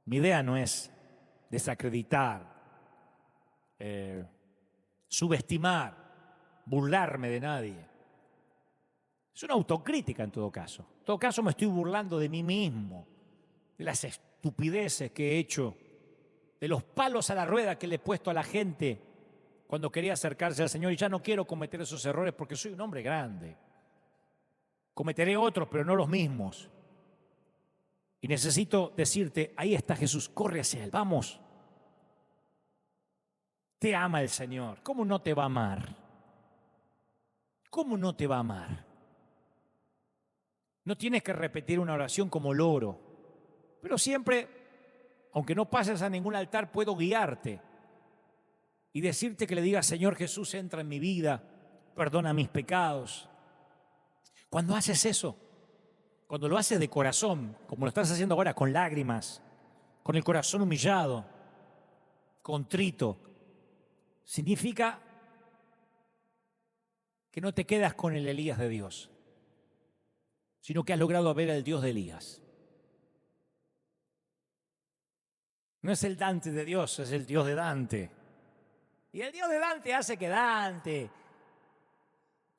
S1: Mi idea no es desacreditar, subestimar, burlarme de nadie. Es una autocrítica en todo caso. En todo caso me estoy burlando de mí mismo, de las estupideces que he hecho, de los palos a la rueda que le he puesto a la gente cuando quería acercarse al Señor, y ya no quiero cometer esos errores porque soy un hombre grande. Cometeré otros, pero no los mismos. Y necesito decirte, ahí está Jesús, corre hacia Él, vamos. Te ama el Señor. ¿Cómo no te va a amar? ¿Cómo no te va a amar? No tienes que repetir una oración como loro, pero siempre, aunque no pases a ningún altar, puedo guiarte y decirte que le digas, Señor Jesús, entra en mi vida, perdona mis pecados. Cuando haces eso, cuando lo haces de corazón, como lo estás haciendo ahora, con lágrimas, con el corazón humillado, contrito, significa que no te quedas con el Elías de Dios, sino que has logrado ver al Dios de Elías. No es el Dante de Dios, es el Dios de Dante. Y el Dios de Dante hace que Dante,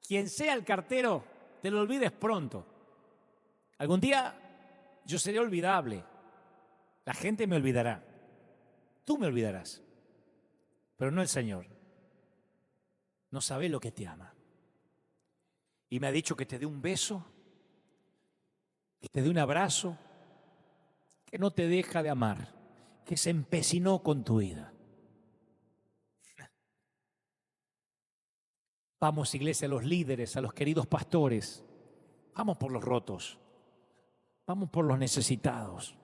S1: quien sea el cartero, te lo olvides pronto. Algún día yo seré olvidable. La gente me olvidará. Tú me olvidarás. Pero no el Señor. No sabe lo que te ama. Y me ha dicho que te dé un beso, que te dé un abrazo, que no te deja de amar, que se empecinó con tu vida. Vamos, iglesia, a los líderes, a los queridos pastores. Vamos por los rotos. Vamos por los necesitados.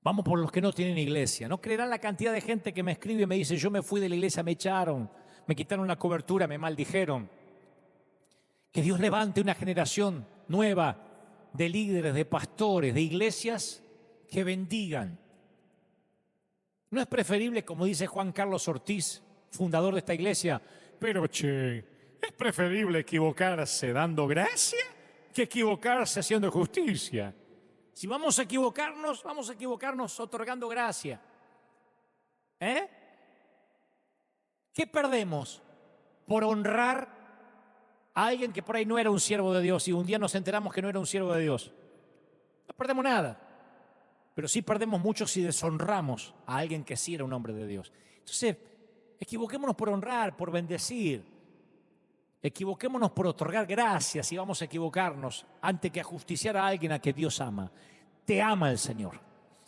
S1: Vamos por los que no tienen iglesia. No creerán la cantidad de gente que me escribe y me dice, yo me fui de la iglesia, me echaron, me quitaron la cobertura, me maldijeron. Que Dios levante una generación nueva de líderes, de pastores, de iglesias que bendigan, ¿No es preferible, como dice Juan Carlos Ortiz, fundador de esta iglesia, pero che, es preferible equivocarse dando gracia que equivocarse haciendo justicia? Si vamos a equivocarnos otorgando gracia. ¿Qué perdemos por honrar a alguien que por ahí no era un siervo de Dios y un día nos enteramos que no era un siervo de Dios? No perdemos nada. Pero sí perdemos mucho si deshonramos a alguien que sí era un hombre de Dios. Entonces, equivoquémonos por honrar, por bendecir. Equivoquémonos por otorgar gracias y vamos a equivocarnos antes que ajusticiar a alguien a que Dios ama. Te ama el Señor.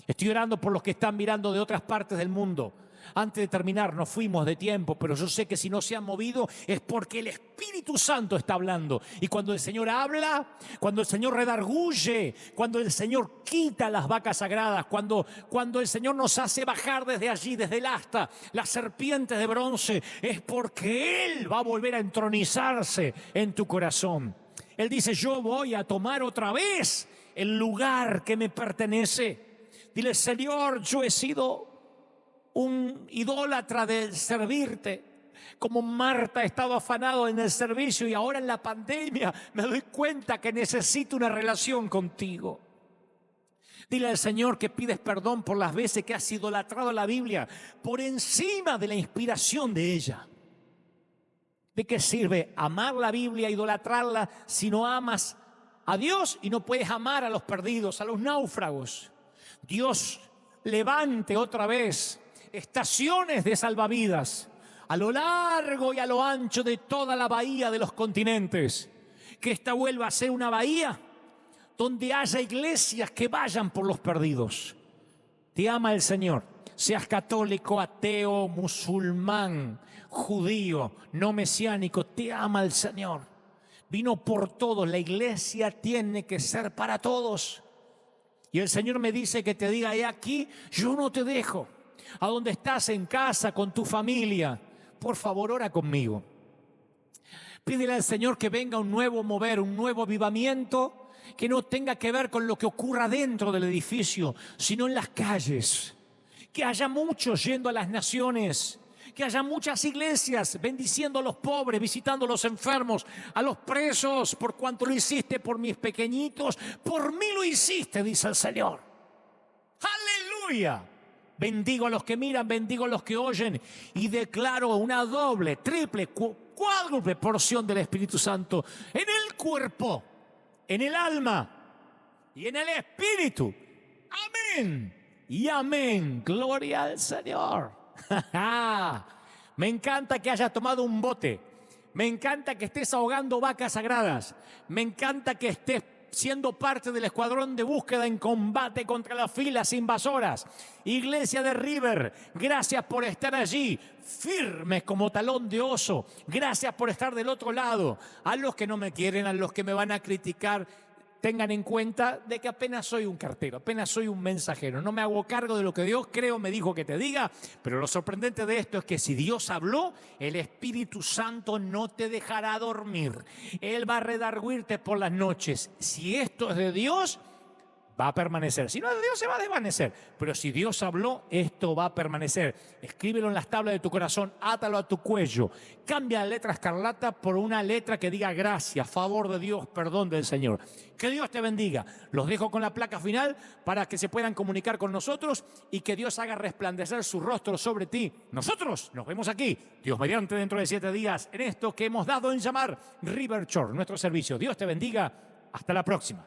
S1: Estoy orando por los que están mirando de otras partes del mundo. Antes de terminar, nos fuimos de tiempo, pero yo sé que si no se han movido es porque el Espíritu Santo está hablando. Y cuando el Señor habla, cuando el Señor redarguye, cuando el Señor quita las vacas sagradas, cuando el Señor nos hace bajar desde allí, desde el asta, las serpientes de bronce, es porque Él va a volver a entronizarse en tu corazón. Él dice, yo voy a tomar otra vez el lugar que me pertenece. Dile, Señor, yo he sido un idólatra del servirte, como Marta ha estado afanado en el servicio y ahora en la pandemia me doy cuenta que necesito una relación contigo. Dile al Señor que pides perdón por las veces que has idolatrado la Biblia por encima de la inspiración de ella. ¿De qué sirve amar la Biblia, idolatrarla, si no amas a Dios y no puedes amar a los perdidos, a los náufragos? Dios levante otra vez estaciones de salvavidas a lo largo y a lo ancho de toda la bahía de los continentes. Que esta vuelva a ser una bahía donde haya iglesias que vayan por los perdidos. Te ama el Señor. Seas católico, ateo, musulmán, judío, no mesiánico, te ama el Señor. Vino por todos. La iglesia tiene que ser para todos. Y el Señor me dice que te diga, he aquí, yo no te dejo. A donde estás en casa, con tu familia, por favor, ora conmigo. Pídele al Señor que venga un nuevo mover, un nuevo avivamiento, que no tenga que ver con lo que ocurra dentro del edificio, sino en las calles. Que haya muchos yendo a las naciones, que haya muchas iglesias bendiciendo a los pobres, visitando a los enfermos, a los presos, por cuanto lo hiciste por mis pequeñitos, por mí lo hiciste, dice el Señor. ¡Aleluya! Bendigo a los que miran, bendigo a los que oyen y declaro una doble, triple, cuádruple porción del Espíritu Santo en el cuerpo, en el alma y en el espíritu. Amén y amén. Gloria al Señor. Me encanta que hayas tomado un bote. Me encanta que estés ahogando vacas sagradas. Me encanta que estés siendo parte del escuadrón de búsqueda en combate contra las filas invasoras. Iglesia de River, gracias por estar allí, firmes como talón de oso. Gracias por estar del otro lado. A los que no me quieren, a los que me van a criticar, tengan en cuenta de que apenas soy un cartero, apenas soy un mensajero. No me hago cargo de lo que Dios creo me dijo que te diga, pero lo sorprendente de esto es que si Dios habló, el Espíritu Santo no te dejará dormir. Él va a redarguirte por las noches. Si esto es de Dios, va a permanecer. Si no es de Dios, se va a desvanecer. Pero si Dios habló, esto va a permanecer. Escríbelo en las tablas de tu corazón, átalo a tu cuello. Cambia la letra escarlata por una letra que diga gracias, favor de Dios, perdón del Señor. Que Dios te bendiga. Los dejo con la placa final para que se puedan comunicar con nosotros y que Dios haga resplandecer su rostro sobre ti. Nosotros nos vemos aquí, Dios mediante, dentro de 7 días, en esto que hemos dado en llamar River Church, nuestro servicio. Dios te bendiga. Hasta la próxima.